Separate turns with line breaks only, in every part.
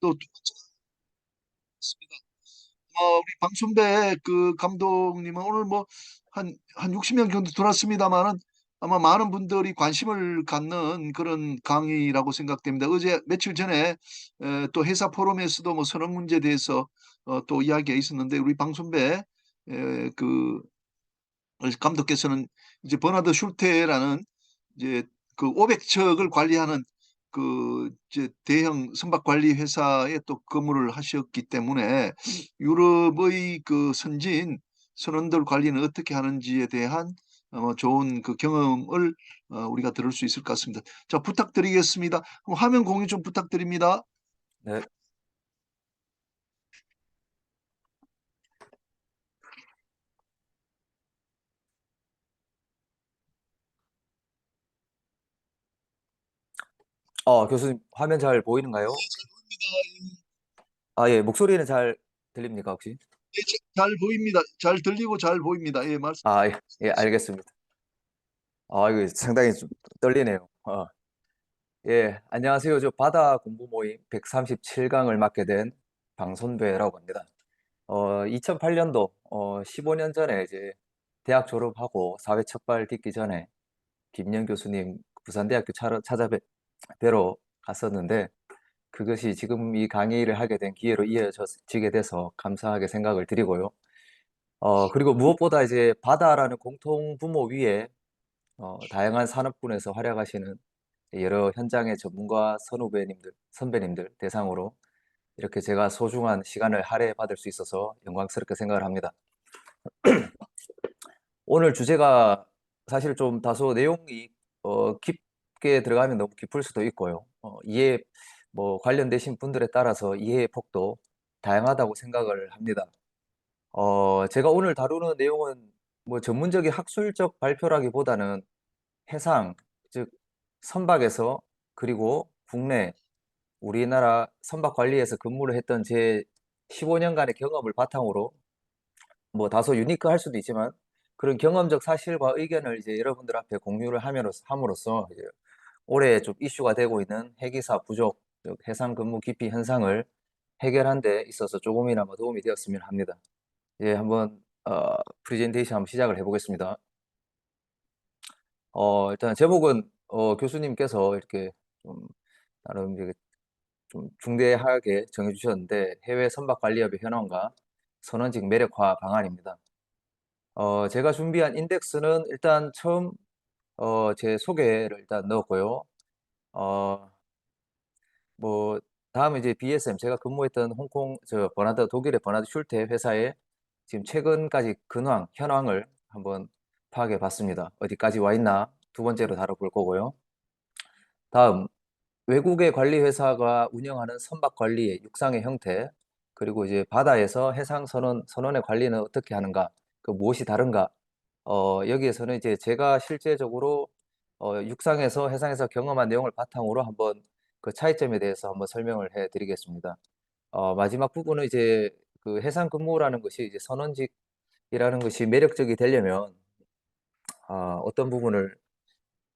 또 있습니다. 우리 방순배 그 감독님은 오늘 뭐 한 60명 정도 들었습니다만은 아마 많은 분들이 관심을 갖는 그런 강의라고 생각됩니다. 어제 며칠 전에 또 회사 포럼에서도 뭐 선언 문제에 대해서 또 이야기가 있었는데 우리 방순배 그 감독께서는 이제 버나드 슐테라는 이제 그 500척을 관리하는 그 이제 대형 선박 관리 회사에 또 근무를 하셨기 때문에 유럽의 그 선진 선원들 관리는 어떻게 하는지에 대한 좋은 그 경험을 우리가 들을 수 있을 것 같습니다. 자, 부탁드리겠습니다. 그럼 화면 공유 좀 부탁드립니다.
네. 교수님 화면 잘 보이는가요?
잘 보입니다.
예, 목소리는 잘 들립니까, 혹시?
예, 잘 보입니다. 잘 들리고 잘 보입니다. 예,
예, 예, 알겠습니다. 이거 상당히 좀 떨리네요. 예, 안녕하세요. 저 바다 공부 모임 137강을 맡게 된 방손배라고 합니다. 2008년도, 15년 전에 이제 대학 졸업하고 사회 첫 발 딛기 전에 김영 교수님 부산대학교 뵈러 갔었는데, 그것이 지금 이 강의를 하게 된 기회로 이어지게 돼서 감사하게 생각을 드리고요. 그리고 무엇보다 이제 바다라는 공통 부모 위에 다양한 산업군에서 활약하시는 여러 현장의 전문가 선배님들 대상으로 이렇게 제가 소중한 시간을 할애받을 수 있어서 영광스럽게 생각을 합니다. 오늘 주제가 사실 좀 다소 내용이 깊게 들어가면 너무 깊을 수도 있고요. 관련되신 분들에 따라서 이해의 폭도 다양하다고 생각을 합니다. 제가 오늘 다루는 내용은 뭐 전문적인 학술적 발표라기보다는 해상, 즉 선박에서 그리고 국내 우리나라 선박 관리에서 근무를 했던 제 15년간의 경험을 바탕으로 뭐 다소 유니크할 수도 있지만 그런 경험적 사실과 의견을 이제 여러분들 앞에 공유를 함으로써 이제 올해 좀 이슈가 되고 있는 해기사 부족, 즉 해상 근무 기피 현상을 해결한 데 있어서 조금이나마 도움이 되었으면 합니다. 예, 한번 프레젠테이션 한번 시작을 해보겠습니다. 일단 제목은 교수님께서 이렇게 좀 나름 이게 좀 중대하게 정해주셨는데 해외 선박 관리업의 현황과 선원직 매력화 방안입니다. 제가 준비한 인덱스는 일단 처음 제 소개를 일단 넣었고요. 어, 뭐 다음에 이제 BSM 제가 근무했던 독일의 버나드 슐테 회사의 지금 최근까지 현황을 한번 파악해 봤습니다. 어디까지 와 있나 두 번째로 다뤄볼 거고요. 다음 외국의 관리 회사가 운영하는 선박 관리의 육상의 형태, 그리고 이제 바다에서 선원의 관리는 어떻게 하는가, 그 무엇이 다른가, 여기에서는 이제 제가 실제적으로 육상에서 해상에서 경험한 내용을 바탕으로 한번 그 차이점에 대해서 한번 설명을 해 드리겠습니다. 마지막 부분은 이제 그 해상 근무라는 것이 이제 선원직이라는 것이 매력적이 되려면 어떤 부분을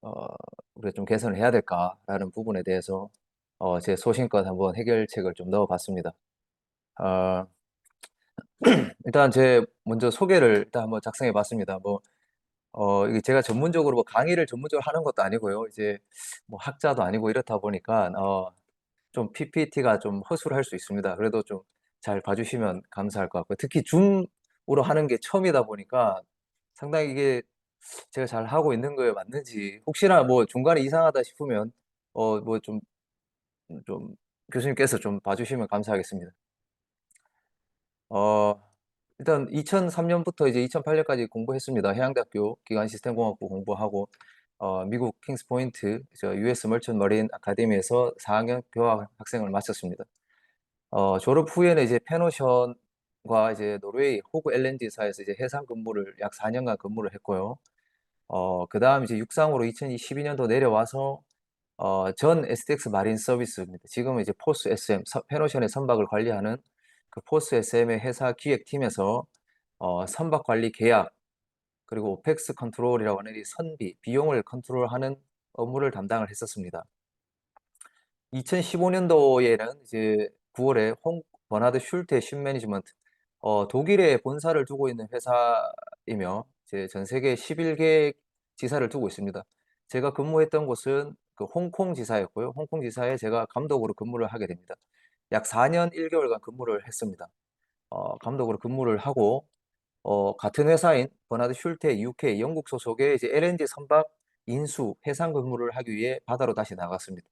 어, 우리가 좀 개선을 해야 될까라는 부분에 대해서 제 소신껏 한번 해결책을 좀 넣어봤습니다. 어, 일단 제 먼저 소개를 일단 한번 작성해봤습니다. 이게 제가 전문적으로 뭐 강의를 전문적으로 하는 것도 아니고요. 이제 뭐 학자도 아니고 이렇다 보니까 좀 PPT가 좀 허술할 수 있습니다. 그래도 좀 잘 봐주시면 감사할 것 같고요. 특히 줌으로 하는 게 처음이다 보니까 상당히 이게 제가 잘 하고 있는 거에 맞는지 혹시나 뭐 중간에 이상하다 싶으면 뭐 좀 교수님께서 좀 봐주시면 감사하겠습니다. 어, 일단 2003년부터 이제 2008년까지 공부했습니다. 해양대학교 기관시스템공학부 공부하고 미국 킹스포인트 US 멀천 머린 아카데미에서 4학년 교환 학생을 마쳤습니다. 졸업 후에는 이제 페노션과 이제 노르웨이 호그 LNG사에서 이제 해상 근무를 약 4년간 근무를 했고요. 그다음 이제 육상으로 2012년도 내려와서 전 STX 마린 서비스입니다. 지금은 이제 포스 SM 페노션의 선박을 관리하는 그 포스 SM의 회사 기획팀에서 선박 관리 계약 그리고 오펙스 컨트롤이라고 하는 이 선비 비용을 컨트롤하는 업무를 담당을 했었습니다. 2015년도에는 이제 9월에 홍 버나드 슐테 십 매니지먼트, 독일에 본사를 두고 있는 회사이며 이제 전 세계 11개 지사를 두고 있습니다. 제가 근무했던 곳은 그 홍콩 지사였고요. 홍콩 지사에 제가 감독으로 근무를 하게 됩니다. 약 4년 1개월간 근무를 했습니다. 감독으로 근무를 하고 같은 회사인 버나드 슐테 UK 영국 소속의 이제 LNG 선박 인수 해상 근무를 하기 위해 바다로 다시 나갔습니다.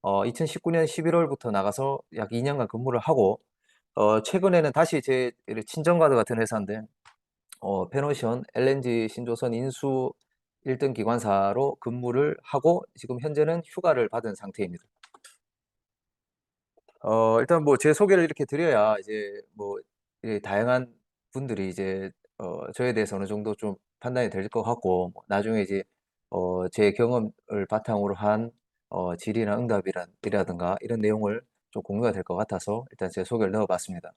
2019년 11월부터 나가서 약 2년간 근무를 하고 최근에는 다시 제 친정과도 같은 회사인데 페노션 LNG 신조선 인수 1등 기관사로 근무를 하고 지금 현재는 휴가를 받은 상태입니다. 일단 뭐 제 소개를 이렇게 드려야 이제 뭐 다양한 분들이 이제 저에 대해서 어느 정도 좀 판단이 될 것 같고 뭐 나중에 이제 제 경험을 바탕으로 한 질의나 응답이라든가 이런 내용을 좀 공유가 될 것 같아서 일단 제 소개를 넣어봤습니다.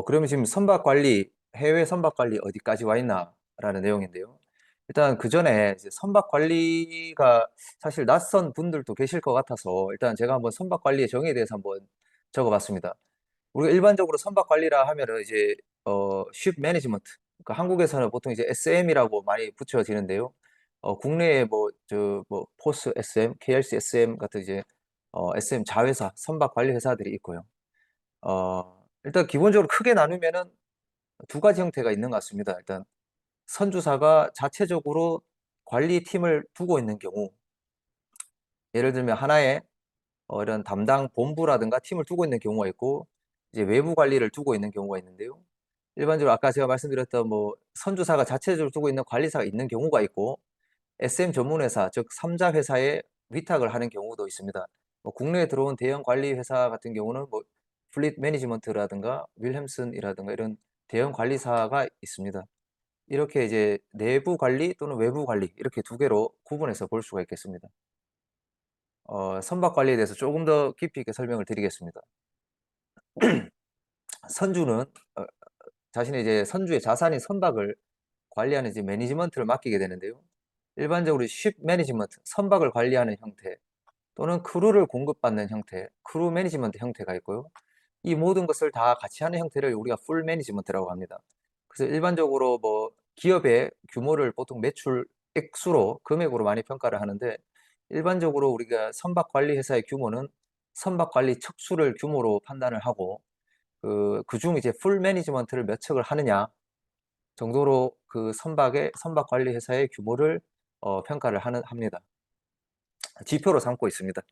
그러면 지금 선박 관리, 해외 선박 관리 어디까지 와 있나라는 내용인데요. 일단 그 전에 이제 선박 관리가 사실 낯선 분들도 계실 것 같아서 일단 제가 한번 선박 관리의 정의에 대해서 한번 적어봤습니다. 우리가 일반적으로 선박 관리라 하면은 이제 ship management, 그러니까 한국에서는 보통 이제 SM이라고 많이 붙여지는데요. 국내에 뭐 저 뭐 포스 SM, KRC SM 같은 이제 SM 자회사, 선박 관리 회사들이 있고요. 일단 기본적으로 크게 나누면은 두 가지 형태가 있는 것 같습니다. 일단 선주사가 자체적으로 관리팀을 두고 있는 경우, 예를 들면 하나의 이런 담당 본부라든가 팀을 두고 있는 경우가 있고, 이제 외부 관리를 두고 있는 경우가 있는데요. 일반적으로 아까 제가 말씀드렸던 뭐 선주사가 자체적으로 두고 있는 관리사가 있는 경우가 있고, SM 전문회사, 즉 3자 회사에 위탁을 하는 경우도 있습니다. 뭐 국내에 들어온 대형 관리 회사 같은 경우는 뭐 플릿 매니지먼트라든가 윌햄슨이라든가 이런 대형 관리사가 있습니다. 이렇게 이제 내부 관리 또는 외부 관리 이렇게 두 개로 구분해서 볼 수가 있겠습니다. 선박 관리에 대해서 조금 더 깊이 있게 설명을 드리겠습니다. 선주는 자신의 이제 선주의 자산인 선박을 관리하는 이제 매니지먼트를 맡기게 되는데요. 일반적으로 쉽 매니지먼트, 선박을 관리하는 형태 또는 크루를 공급받는 형태, 크루 매니지먼트 형태가 있고요. 이 모든 것을 다 같이 하는 형태를 우리가 풀 매니지먼트라고 합니다. 그래서 일반적으로 뭐 기업의 규모를 보통 매출 액수로 금액으로 많이 평가를 하는데 일반적으로 우리가 선박 관리 회사의 규모는 선박 관리 척수를 규모로 판단을 하고 그중 이제 풀 매니지먼트를 몇 척을 하느냐 정도로 그 선박 관리 회사의 규모를 평가를 합니다. 지표로 삼고 있습니다.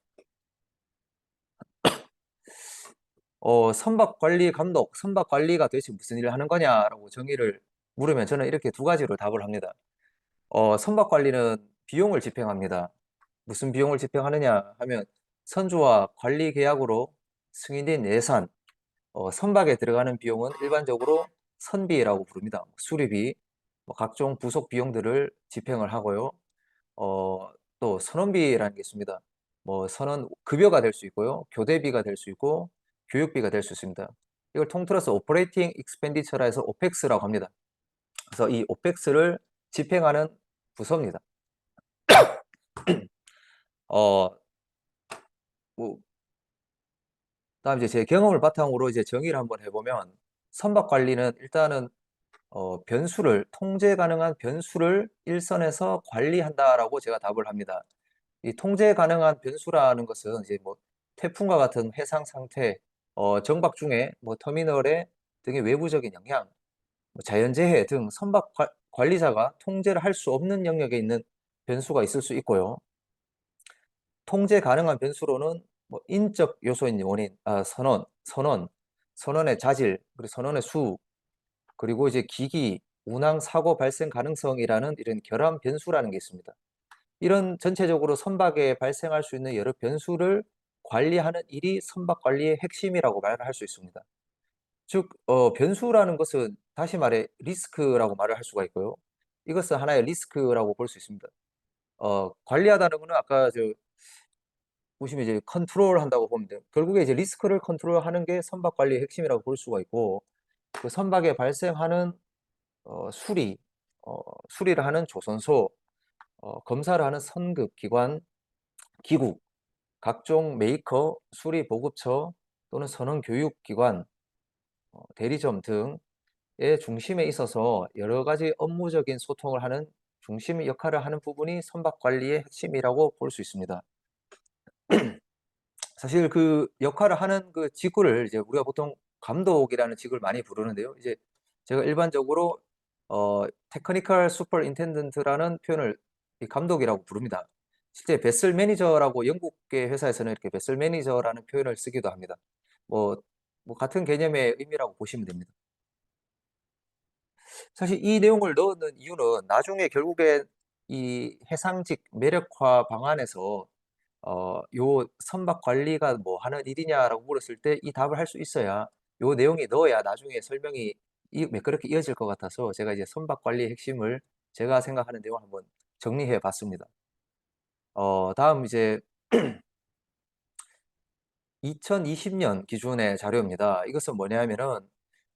선박 관리 감독, 선박 관리가 도대체 무슨 일을 하는 거냐라고 정의를 물으면 저는 이렇게 두 가지로 답을 합니다. 선박 관리는 비용을 집행합니다. 무슨 비용을 집행하느냐 하면 선주와 관리 계약으로 승인된 예산, 선박에 들어가는 비용은 일반적으로 선비라고 부릅니다. 수리비, 뭐 각종 부속 비용들을 집행을 하고요. 어, 또 선원비라는 게 있습니다. 뭐 선원 급여가 될 수 있고요. 교대비가 될 수 있고 교육비가 될 수 있습니다. 이걸 통틀어서 오퍼레이팅 익스펜디처라 해서 오펙스라고 합니다. 그래서 이 오펙스를 집행하는 부서입니다. 어, 뭐, 다음 이제 제 경험을 바탕으로 이제 정의를 한번 해보면 선박 관리는 일단은 변수를 통제 가능한 변수를 일선에서 관리한다라고 제가 답을 합니다. 이 통제 가능한 변수라는 것은 이제 뭐 태풍과 같은 해상 상태, 정박 중에 뭐 터미널의 등의 외부적인 영향, 뭐 자연재해 등 선박 관리자가 통제를 할 수 없는 영역에 있는 변수가 있을 수 있고요. 통제 가능한 변수로는 뭐 인적 요소인 원인, 선원의 자질, 그리고 선원의 수, 그리고 이제 기기, 운항 사고 발생 가능성이라는 이런 결함 변수라는 게 있습니다. 이런 전체적으로 선박에 발생할 수 있는 여러 변수를 관리하는 일이 선박 관리의 핵심이라고 말을 할 수 있습니다. 즉, 변수라는 것은 다시 말해 리스크라고 말을 할 수가 있고요. 이것은 하나의 리스크라고 볼 수 있습니다. 관리하다는 것은 아까 보시면 이제 컨트롤 한다고 보면 돼요. 결국에 이제 리스크를 컨트롤하는 게 선박 관리의 핵심이라고 볼 수가 있고, 그 선박에 발생하는 수리, 수리를 하는 조선소, 검사를 하는 선급 기관, 기국, 각종 메이커, 수리 보급처 또는 선원 교육기관, 대리점 등의 중심에 있어서 여러 가지 업무적인 소통을 하는 중심 역할을 하는 부분이 선박 관리의 핵심이라고 볼 수 있습니다. 사실 그 역할을 하는 그 직구를 이제 우리가 보통 감독이라는 직을 많이 부르는데요. 이제 제가 일반적으로 테크니컬 슈퍼인텐던트라는 표현을 이 감독이라고 부릅니다. 실제 베슬 매니저라고 영국계 회사에서는 이렇게 베슬 매니저라는 표현을 쓰기도 합니다. 뭐, 뭐 같은 개념의 의미라고 보시면 됩니다. 사실 이 내용을 넣는 이유는 나중에 결국에 이 해상직 매력화 방안에서 요 선박 관리가 뭐 하는 일이냐라고 물었을 때 이 답을 할 수 있어야 요 내용이 넣어야 나중에 설명이 매끄럽게 이어질 것 같아서 제가 이제 선박 관리의 핵심을 제가 생각하는 내용을 한번 정리해 봤습니다. 다음 이제 2020년 기준의 자료입니다. 이것은 뭐냐면은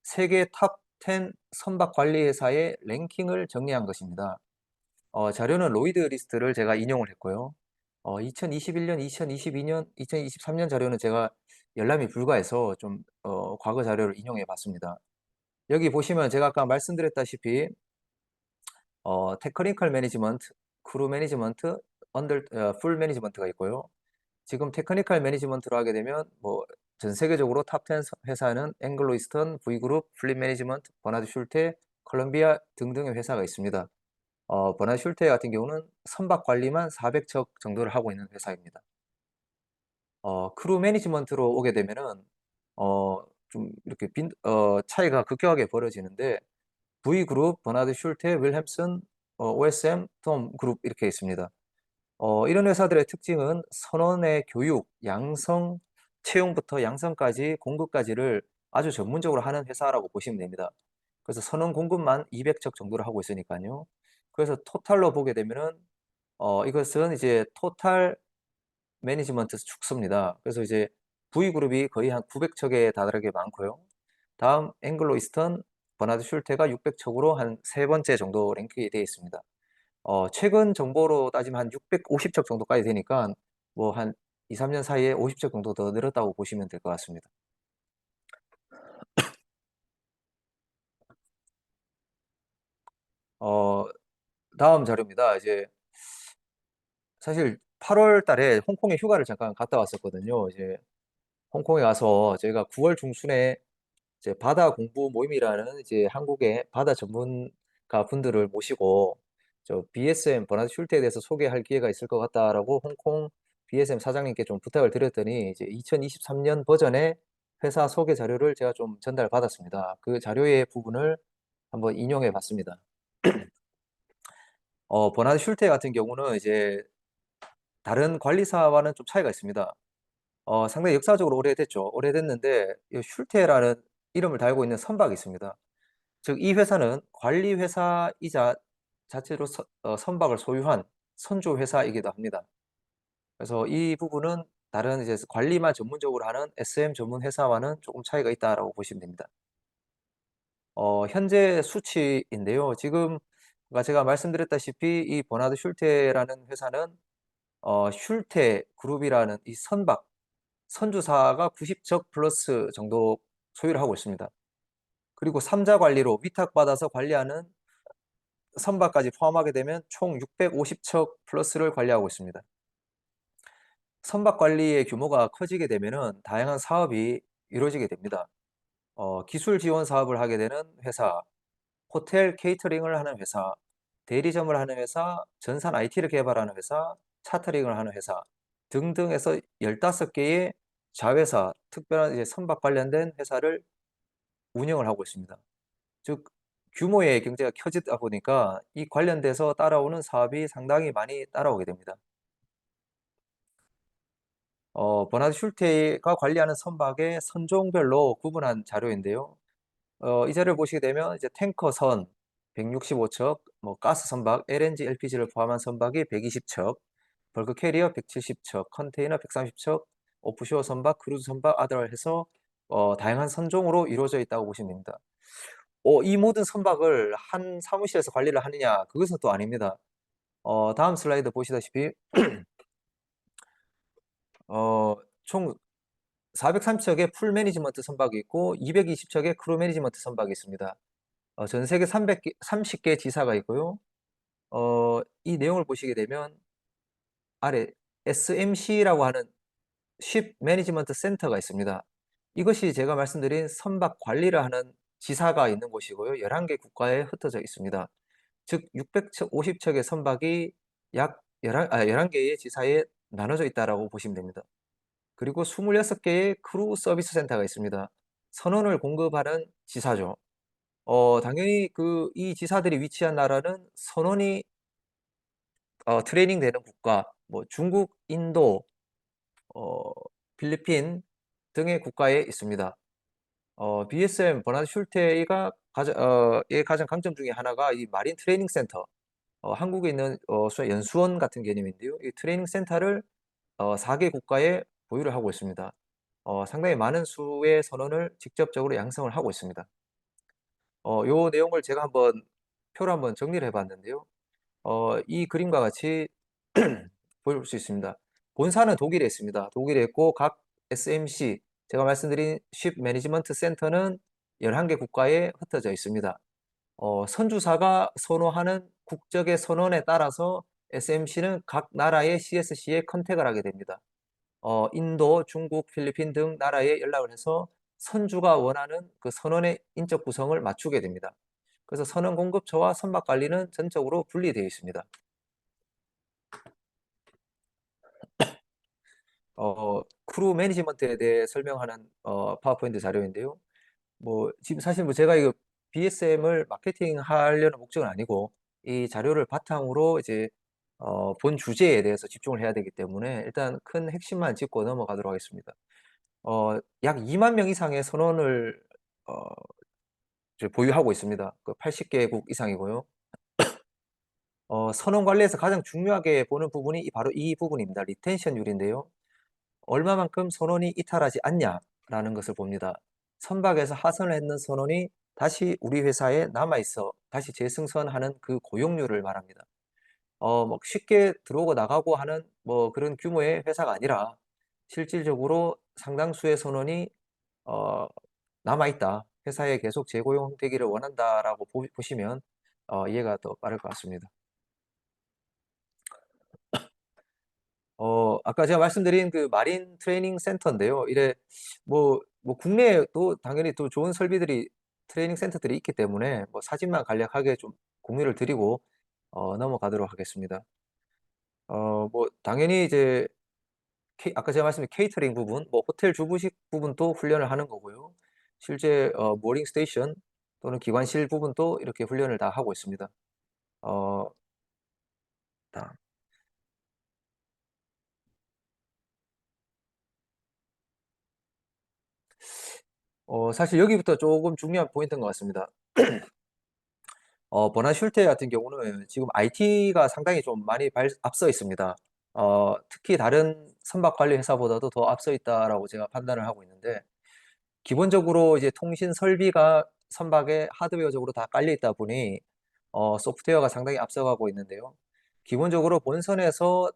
세계 탑 10 선박 관리 회사의 랭킹을 정리한 것입니다. 자료는 로이드 리스트를 제가 인용을 했고요. 2021년, 2022년, 2023년 자료는 제가 열람이 불가해서 좀 과거 자료를 인용해 봤습니다. 여기 보시면 제가 아까 말씀드렸다시피 테크니컬 매니지먼트, 크루 매니지먼트, 풀 매니지먼트가 있고요. 지금 테크니컬 매니지먼트로 하게 되면 뭐 전 세계적으로 탑 10 회사는 앵글로 이스턴, V그룹, 플릿 매니지먼트, 버나드 슐테, 콜롬비아 등등의 회사가 있습니다. 버나드 슐테 같은 경우는 선박 관리만 400척 정도를 하고 있는 회사입니다. 크루 매니지먼트로 오게 되면은 좀 이렇게 차이가 급격하게 벌어지는데 V그룹, 버나드 슐테, 윌햄슨, OSM, 톰 그룹 이렇게 있습니다. 이런 회사들의 특징은 선원의 교육, 양성, 채용부터 양성까지 공급까지를 아주 전문적으로 하는 회사라고 보시면 됩니다. 그래서 선원 공급만 200척 정도를 하고 있으니까요. 그래서 토탈로 보게 되면은 이것은 이제 토탈 매니지먼트 축소입니다. 그래서 이제 V그룹이 거의 한 900척에 달하게 많고요. 다음 앵글로 이스턴, 버나드 슐테가 600척으로 한 세 번째 정도 랭크에 되어 있습니다. 최근 정보로 따지면 한 650척 정도까지 되니까 뭐 한 2, 3년 사이에 50척 정도 더 늘었다고 보시면 될 것 같습니다. 어, 다음 자료입니다. 이제 사실 8월 달에 홍콩에 휴가를 잠깐 갔다 왔었거든요. 이제 홍콩에 가서 저희가 9월 중순에 이제 바다 공부 모임이라는 이제 한국의 바다 전문가 분들을 모시고 저 BSM 버나드 슐트에 대해서 소개할 기회가 있을 것 같다라고 홍콩 BSM 사장님께 좀 부탁을 드렸더니 이제 2023년 버전의 회사 소개 자료를 제가 좀 전달받았습니다. 그 자료의 부분을 한번 인용해 봤습니다. 버나드 슐테 같은 경우는 이제 다른 관리사와는 좀 차이가 있습니다. 상당히 역사적으로 오래됐죠. 오래됐는데 이 슐테라는 이름을 달고 있는 선박이 있습니다. 즉 이 회사는 관리 회사이자 자체로 선박을 소유한 선조 회사이기도 합니다. 그래서 이 부분은 다른 이제 관리만 전문적으로 하는 SM 전문 회사와는 조금 차이가 있다라고 보시면 됩니다. 현재 수치인데요. 지금 아까 제가 말씀드렸다시피 이 버나드 슐테라는 회사는 슐테 그룹이라는 이 선주사가 90척 플러스 정도 소유를 하고 있습니다. 그리고 3자 관리로 위탁받아서 관리하는 선박까지 포함하게 되면 총 650척 플러스를 관리하고 있습니다. 선박 관리의 규모가 커지게 되면은 다양한 사업이 이루어지게 됩니다. 기술 지원 사업을 하게 되는 회사, 호텔 케이터링을 하는 회사, 대리점을 하는 회사, 전산 IT를 개발하는 회사, 차터링을 하는 회사 등등해서 15개의 자회사, 특별한 이제 선박 관련된 회사를 운영을 하고 있습니다. 즉 규모의 경제가 커지다 보니까 이 관련돼서 따라오는 사업이 상당히 많이 따라오게 됩니다. 버나드 슐테가 관리하는 선박의 선종별로 구분한 자료인데요. 이 자료를 보시게 되면 이제 탱커선 165척, 뭐 가스 선박, LNG, LPG를 포함한 선박이 120척, 벌크 캐리어 170척, 컨테이너 130척, 오프쇼어 선박, 크루즈 선박, 아들 해서 다양한 선종으로 이루어져 있다고 보시면 됩니다. 이 모든 선박을 한 사무실에서 관리를 하느냐? 그것은 또 아닙니다. 다음 슬라이드 보시다시피 총 430척의 풀 매니지먼트 선박이 있고 220척의 크루 매니지먼트 선박이 있습니다. 전 세계 30개 지사가 있고요. 이 내용을 보시게 되면 아래 SMC라고 하는 Ship Management Center가 있습니다. 이것이 제가 말씀드린 선박 관리를 하는 지사가 있는 곳이고요. 11개 국가에 흩어져 있습니다. 즉 650척의 선박이 약 11개의 지사에 나눠져 있다고 보시면 됩니다. 그리고 26개의 크루 서비스 센터가 있습니다. 선원을 공급하는 지사죠. 당연히 이 지사들이 위치한 나라는 선원이 트레이닝 되는 국가, 뭐 중국, 인도, 어, 필리핀 등의 국가에 있습니다. BSM 버나드 슐테가 의 가장 강점 중에 하나가 이 마린 트레이닝 센터, 한국에 있는 연수원 같은 개념인데요. 이 트레이닝 센터를 4개 국가에 보유를 하고 있습니다. 상당히 많은 수의 선원을 직접적으로 양성을 하고 있습니다. 요 내용을 제가 표로 한번 정리를 해봤는데요. 이 그림과 같이 볼 수 있습니다. 본사는 독일에 있습니다. 독일에 있고 각 SMC, 제가 말씀드린 Ship Management Center는 11개 국가에 흩어져 있습니다. 선주사가 선호하는 국적의 선언에 따라서 SMC는 각 나라의 CSC에 컨택을 하게 됩니다. 인도, 중국, 필리핀 등 나라에 연락을 해서 선주가 원하는 그 선원의 인적 구성을 맞추게 됩니다. 그래서 선원 공급처와 선박 관리는 전적으로 분리되어 있습니다. 크루 매니지먼트에 대해 설명하는 파워포인트 자료인데요. 지금 사실 제가 이거 BSM을 마케팅 하려는 목적은 아니고 이 자료를 바탕으로 이제 본 주제에 대해서 집중을 해야 되기 때문에 일단 큰 핵심만 짚고 넘어가도록 하겠습니다. 약 2만 명 이상의 선원을 어, 이제 보유하고 있습니다. 그 80개국 이상이고요. 선원 관리에서 가장 중요하게 보는 부분이 바로 이 부분입니다. 리텐션율인데요. 얼마만큼 선원이 이탈하지 않냐라는 것을 봅니다. 선박에서 하선을 했는 선원이 다시 우리 회사에 남아있어 다시 재승선하는 그 고용률을 말합니다. 쉽게 들어오고 나가고 하는 그런 규모의 회사가 아니라 실질적으로 상당수의 선원이 어, 남아있다. 회사에 계속 재고용되기를 원한다라고 보시면 이해가 더 빠를 것 같습니다. 아까 제가 말씀드린 그 마린 트레이닝 센터인데요. 국내에도 당연히 또 좋은 설비들이 트레이닝 센터들이 있기 때문에 사진만 간략하게 좀 공유를 드리고 넘어가도록 하겠습니다. 당연히 이제 아까 제가 말씀드린 케이터링 부분, 호텔 주부식 부분도 훈련을 하는 거고요. 실제 모링 스테이션 또는 기관실 부분도 이렇게 훈련을 다 하고 있습니다. 어, 다음. 사실 여기부터 조금 중요한 포인트인 것 같습니다. 버나슐테 같은 경우는 지금 IT가 상당히 좀 많이 앞서 있습니다. 특히 다른 선박 관리 회사보다도 더 앞서 있다라고 제가 판단을 하고 있는데, 기본적으로 이제 통신 설비가 선박에 하드웨어적으로 다 깔려 있다 보니 소프트웨어가 상당히 앞서가고 있는데요. 기본적으로 본선에서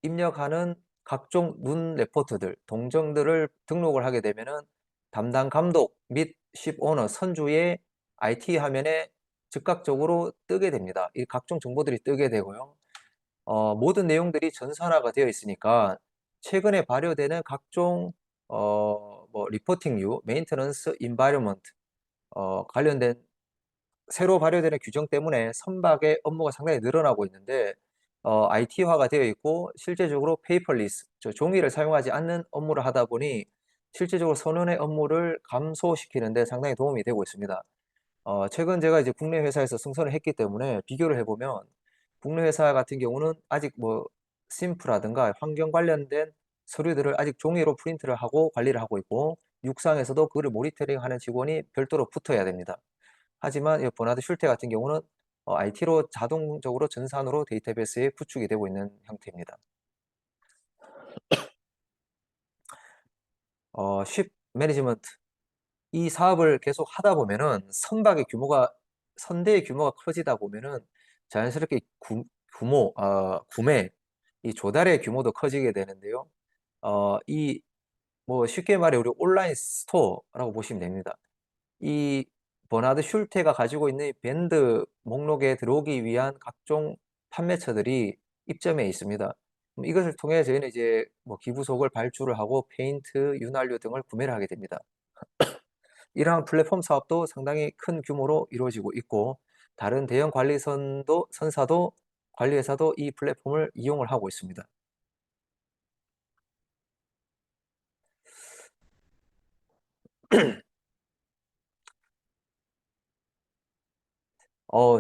입력하는 각종 눈 레포트들, 동정들을 등록을 하게 되면은 담당 감독 및 십 오너, 선주의 IT 화면에 즉각적으로 뜨게 됩니다. 이 각종 정보들이 뜨게 되고요. 모든 내용들이 전산화가 되어 있으니까 최근에 발효되는 각종 리포팅류, 메인테넌스, 인바이러먼트 관련된 새로 발효되는 규정 때문에 선박의 업무가 상당히 늘어나고 있는데 IT화가 되어 있고 실제적으로 페이퍼리스, 종이를 사용하지 않는 업무를 하다 보니 실제적으로 선원의 업무를 감소시키는 데 상당히 도움이 되고 있습니다. 최근 제가 이제 국내 회사에서 승선을 했기 때문에 비교를 해보면 국내 회사 같은 경우는 아직 심프라든가 환경 관련된 서류들을 아직 종이로 프린트를 하고 관리를 하고 있고 육상에서도 그거를 모니터링하는 직원이 별도로 붙어야 됩니다. 하지만 이 버나드 슐테 같은 경우는 IT로 자동적으로 전산으로 데이터베이스에 구축이 되고 있는 형태입니다. 매니지먼트 이 사업을 계속 하다 보면은 선대의 규모가 커지다 보면은 자연스럽게 구매, 이 조달의 규모도 커지게 되는데요. 이 뭐 쉽게 말해 우리 온라인 스토어라고 보시면 됩니다. 이 버나드 슐테가 가지고 있는 이 밴드 목록에 들어오기 위한 각종 판매처들이 입점해 있습니다. 이것을 통해 저희는 이제 뭐 기부속을 발주를 하고 페인트, 윤활유 등을 구매를 하게 됩니다. 이러한 플랫폼 사업도 상당히 큰 규모로 이루어지고 있고 다른 대형 선사도 관리회사도 이 플랫폼을 이용을 하고 있습니다.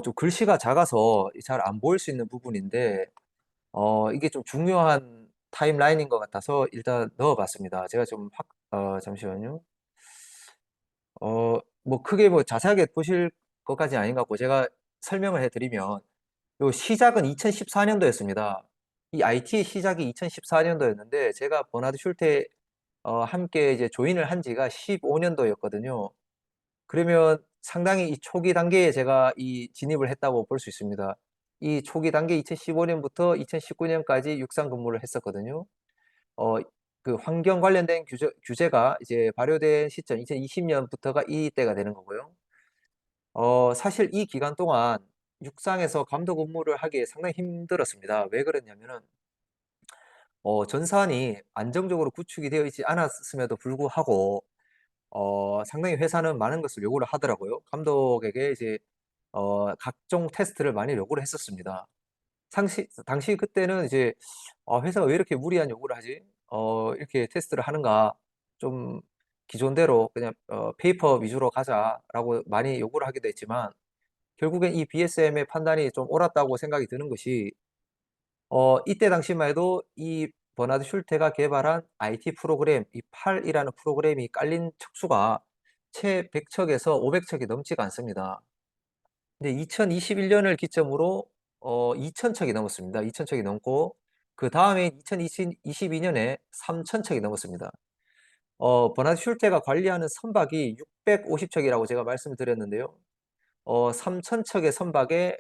좀 글씨가 작아서 잘 안 보일 수 있는 부분인데 이게 좀 중요한 타임라인인 것 같아서 일단 넣어봤습니다. 제가 잠시만요. 뭐 크게 뭐 자세하게 보실 것까지 아닌 것 같고 제가 설명을 해드리면 요 시작은 2014년도였습니다. 이 IT의 시작이 2014년도였는데 제가 버나드 슐테 함께 이제 조인을 한 지가 15년도였거든요. 그러면 상당히 이 초기 단계에 제가 이 진입을 했다고 볼 수 있습니다. 이 초기 단계 2015년부터 2019년까지 육상 근무를 했었거든요. 어, 그 환경 관련된 규제가 이제 발효된 시점 2020년부터가 이때가 되는 거고요. 사실 이 기간 동안 육상에서 감독 업무를 하기에 상당히 힘들었습니다. 왜 그랬냐면은 전산이 안정적으로 구축이 되어 있지 않았음에도 불구하고 상당히 회사는 많은 것을 요구를 하더라고요. 감독에게 이제 각종 테스트를 많이 요구를 했었습니다. 당시 그때는 이제 회사가 왜 이렇게 무리한 요구를 하지? 이렇게 테스트를 하는가? 좀 기존대로 그냥 페이퍼 위주로 가자라고 많이 요구를 하기도 했지만 결국엔 이 BSM의 판단이 좀 옳았다고 생각이 드는 것이 이때 당시만 해도 이 버나드 슐테가 개발한 IT 프로그램, 이 팔이라는 프로그램이 깔린 척수가 채 100척에서 500척이 넘지가 않습니다. 근데 2021년을 기점으로 2,000척이 넘었습니다. 2,000척이 넘고 그 다음에 2022년에 3,000척이 넘었습니다. 버나드 슐테가 관리하는 선박이 650척이라고 제가 말씀을 드렸는데요. 3,000척의 선박에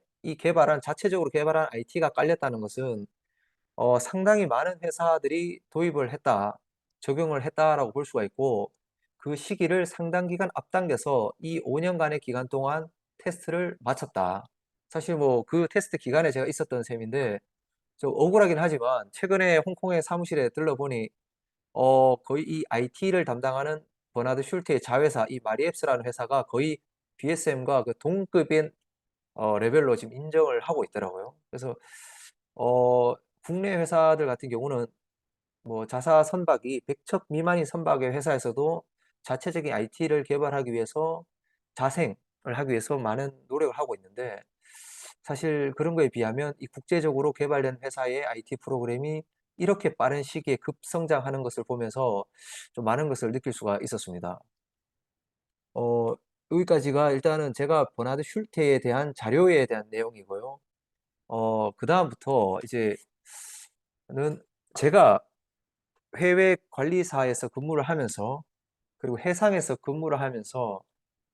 자체적으로 개발한 IT가 깔렸다는 것은 상당히 많은 회사들이 도입을 했다, 적용을 했다라고 볼 수가 있고 그 시기를 상당 기간 앞당겨서 이 5년간의 기간 동안 테스트를 마쳤다. 사실 뭐 그 테스트 기간에 제가 있었던 셈인데 좀 억울하긴 하지만 최근에 홍콩의 사무실에 들러보니 거의 이 IT를 담당하는 버나드 슐트의 자회사 이 마리앱스라는 회사가 거의 BSM과 그 동급인 레벨로 지금 인정을 하고 있더라고요. 그래서 어, 국내 회사들 같은 경우는 뭐 자사 선박이 100척 미만인 선박의 회사에서도 자체적인 IT를 개발하기 위해서 자생을 하기 위해서 많은 노력을 하고 있는데 사실 그런 거에 비하면 이 국제적으로 개발된 회사의 IT 프로그램이 이렇게 빠른 시기에 급성장하는 것을 보면서 좀 많은 것을 느낄 수가 있었습니다. 어, 여기까지가 일단은 제가 버나드 슐테에 대한 자료에 대한 내용이고요. 그 다음부터 이제는 제가 해외 관리사에서 근무를 하면서 그리고 해상에서 근무를 하면서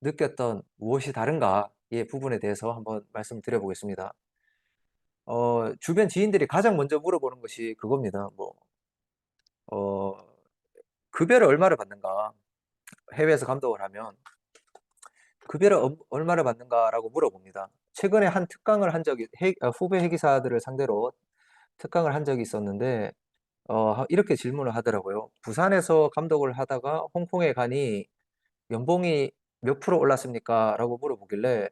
느꼈던 무엇이 다른가의 부분에 대해서 한번 말씀드려 보겠습니다. 주변 지인들이 가장 먼저 물어보는 것이 그겁니다. 어, 급여를 얼마를 받는가? 해외에서 감독을 하면 급여를 얼마를 받는가라고 물어봅니다. 최근에 한 특강을 한 적이 후배 회계사들을 상대로 특강을 한 적이 있었는데 이렇게 질문을 하더라고요. 부산에서 감독을 하다가 홍콩에 가니 연봉이 몇 프로 올랐습니까? 라고 물어보길래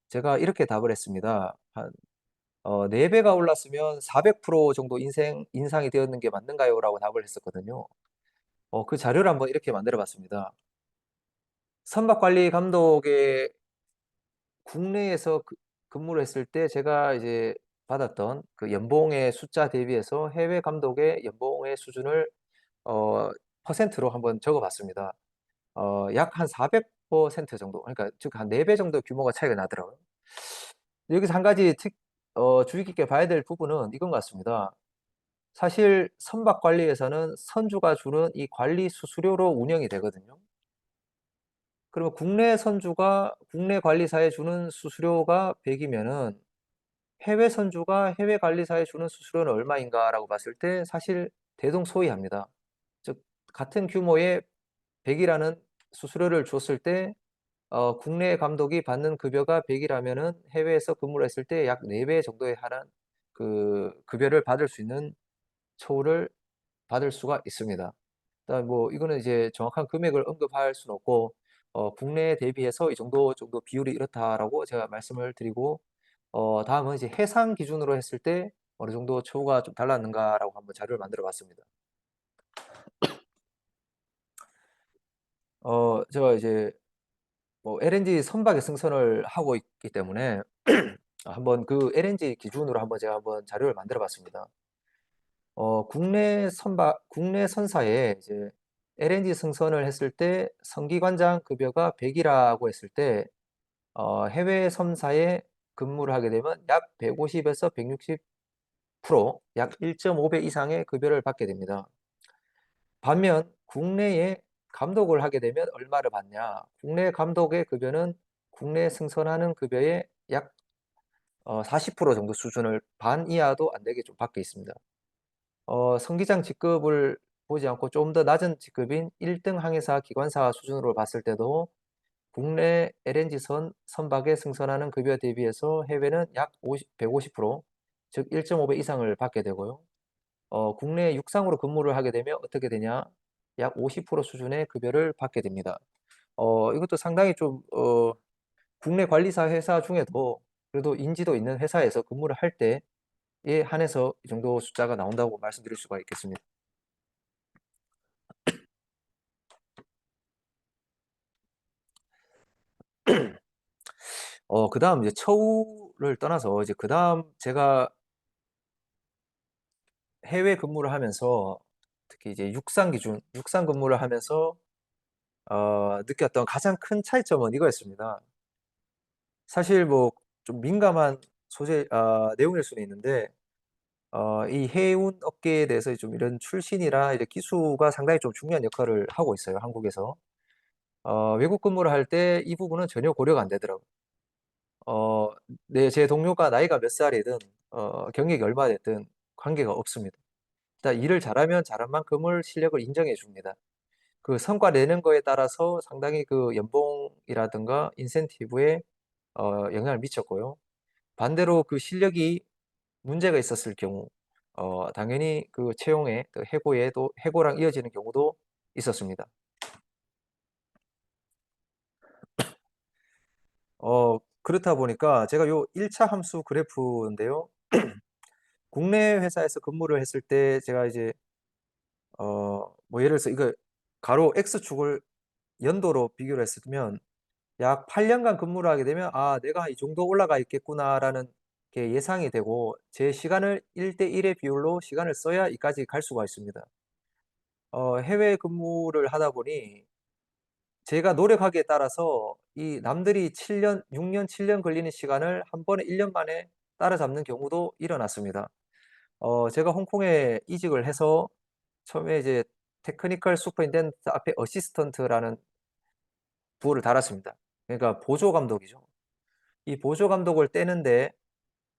제가 이렇게 답을 했습니다. 4배가 올랐으면 400% 정도 인상이 되었는 게 맞는가요? 라고 답을 했었거든요. 그 자료를 한번 이렇게 만들어 봤습니다. 선박관리 감독의 국내에서 근무를 했을 때 제가 이제 받았던 그 연봉의 숫자 대비해서 해외 감독의 연봉의 수준을 퍼센트로 한번 적어봤습니다. 약 한 400% 정도, 그러니까 즉 한 4배 정도 규모가 차이가 나더라고요. 여기서 한 가지 주의 깊게 봐야 될 부분은 이건 것 같습니다. 사실 선박관리에서는 선주가 주는 이 관리 수수료로 운영이 되거든요. 그러면 국내 선주가 국내 관리사에 주는 수수료가 100이면은 해외 선주가 해외 관리사에 주는 수수료는 얼마인가라고 봤을 때 사실 대동소이합니다. 즉 같은 규모의 100이라는 수수료를 줬을 때 국내 감독이 받는 급여가 100이라면은 해외에서 근무를 했을 때 약 4배 정도에 한한 그 급여를 받을 수 있는 처우를 받을 수가 있습니다. 그다음에 뭐 이거는 이제 정확한 금액을 언급할 수는 없고 국내에 대비해서 이 정도 비율이 이렇다라고 제가 말씀을 드리고 다음은 이제 해상 기준으로 했을 때 어느 정도 처우가 좀 달랐는가라고 한번 자료를 만들어 봤습니다. 제가 이제 뭐 LNG 선박의 승선을 하고 있기 때문에 한번 그 LNG 기준으로 한번 제가 한번 자료를 만들어 봤습니다. 국내 선사에 이제 LNG 승선을 했을 때 선기관장 급여가 100이라고 했을 때 해외 선사에 근무를 하게 되면 약 150에서 160%, 약 1.5배 이상의 급여를 받게 됩니다. 반면 국내에 감독을 하게 되면 얼마를 받냐? 국내 감독의 급여는 국내 승선하는 급여의 약 40% 정도 수준을 반 이하도 안 되게 좀 받게 있습니다. 선기장 직급을 보지 않고 좀 더 낮은 직급인 1등 항해사 기관사 수준으로 봤을 때도 국내 LNG선 선박에 승선하는 급여 대비해서 해외는 약 150%, 즉 1.5배 이상을 받게 되고요. 국내 육상으로 근무를 하게 되면 어떻게 되냐? 약 50% 수준의 급여를 받게 됩니다. 이것도 상당히 좀 국내 관리사 회사 중에도 그래도 인지도 있는 회사에서 근무를 할 때에 한해서 이 정도 숫자가 나온다고 말씀드릴 수가 있겠습니다. 그다음 이제 처우를 떠나서 이제 그다음 제가 해외 근무를 하면서 특히 이제 육상 근무를 하면서 느꼈던 가장 큰 차이점은 이거였습니다. 사실 뭐 좀 민감한 내용일 수는 있는데 이 해운 업계에 대해서 좀 이런 출신이나 이제 기수가 상당히 좀 중요한 역할을 하고 있어요, 한국에서. 외국 근무를 할 때 이 부분은 전혀 고려가 안 되더라고요. 어 제 동료가 나이가 몇 살이든 경력이 얼마 됐든 관계가 없습니다. 일단 일을 잘하면 잘한 만큼을 실력을 인정해 줍니다. 그 성과 내는 거에 따라서 상당히 그 연봉이라든가 인센티브에 영향을 미쳤고요. 반대로 그 실력이 문제가 있었을 경우 당연히 그 채용에 또 해고랑 이어지는 경우도 있었습니다. 그렇다 보니까 제가 요 1차 함수 그래프인데요. 국내 회사에서 근무를 했을 때 제가 이제 뭐 예를 들어서 이거 가로 X축을 연도로 비교를 했으면 약 8 년간 근무를 하게 되면 '아 내가 이 정도 올라가 있겠구나.'라는 게 예상이 되고 제 시간을 1대 1의 비율로 시간을 써야 이까지 갈 수가 있습니다. 해외 근무를 하다 보니 제가 노력하기에 따라서 이 남들이 7 년, 6 년, 7년 걸리는 시간을 한 번에 1년 만에 따라잡는 경우도 일어났습니다. 제가 홍콩에 이직을 해서 처음에 이제 테크니컬 슈퍼인텐던트 앞에 어시스턴트라는 부호를 달았습니다. 그러니까 보조 감독이죠. 이 보조 감독을 떼는데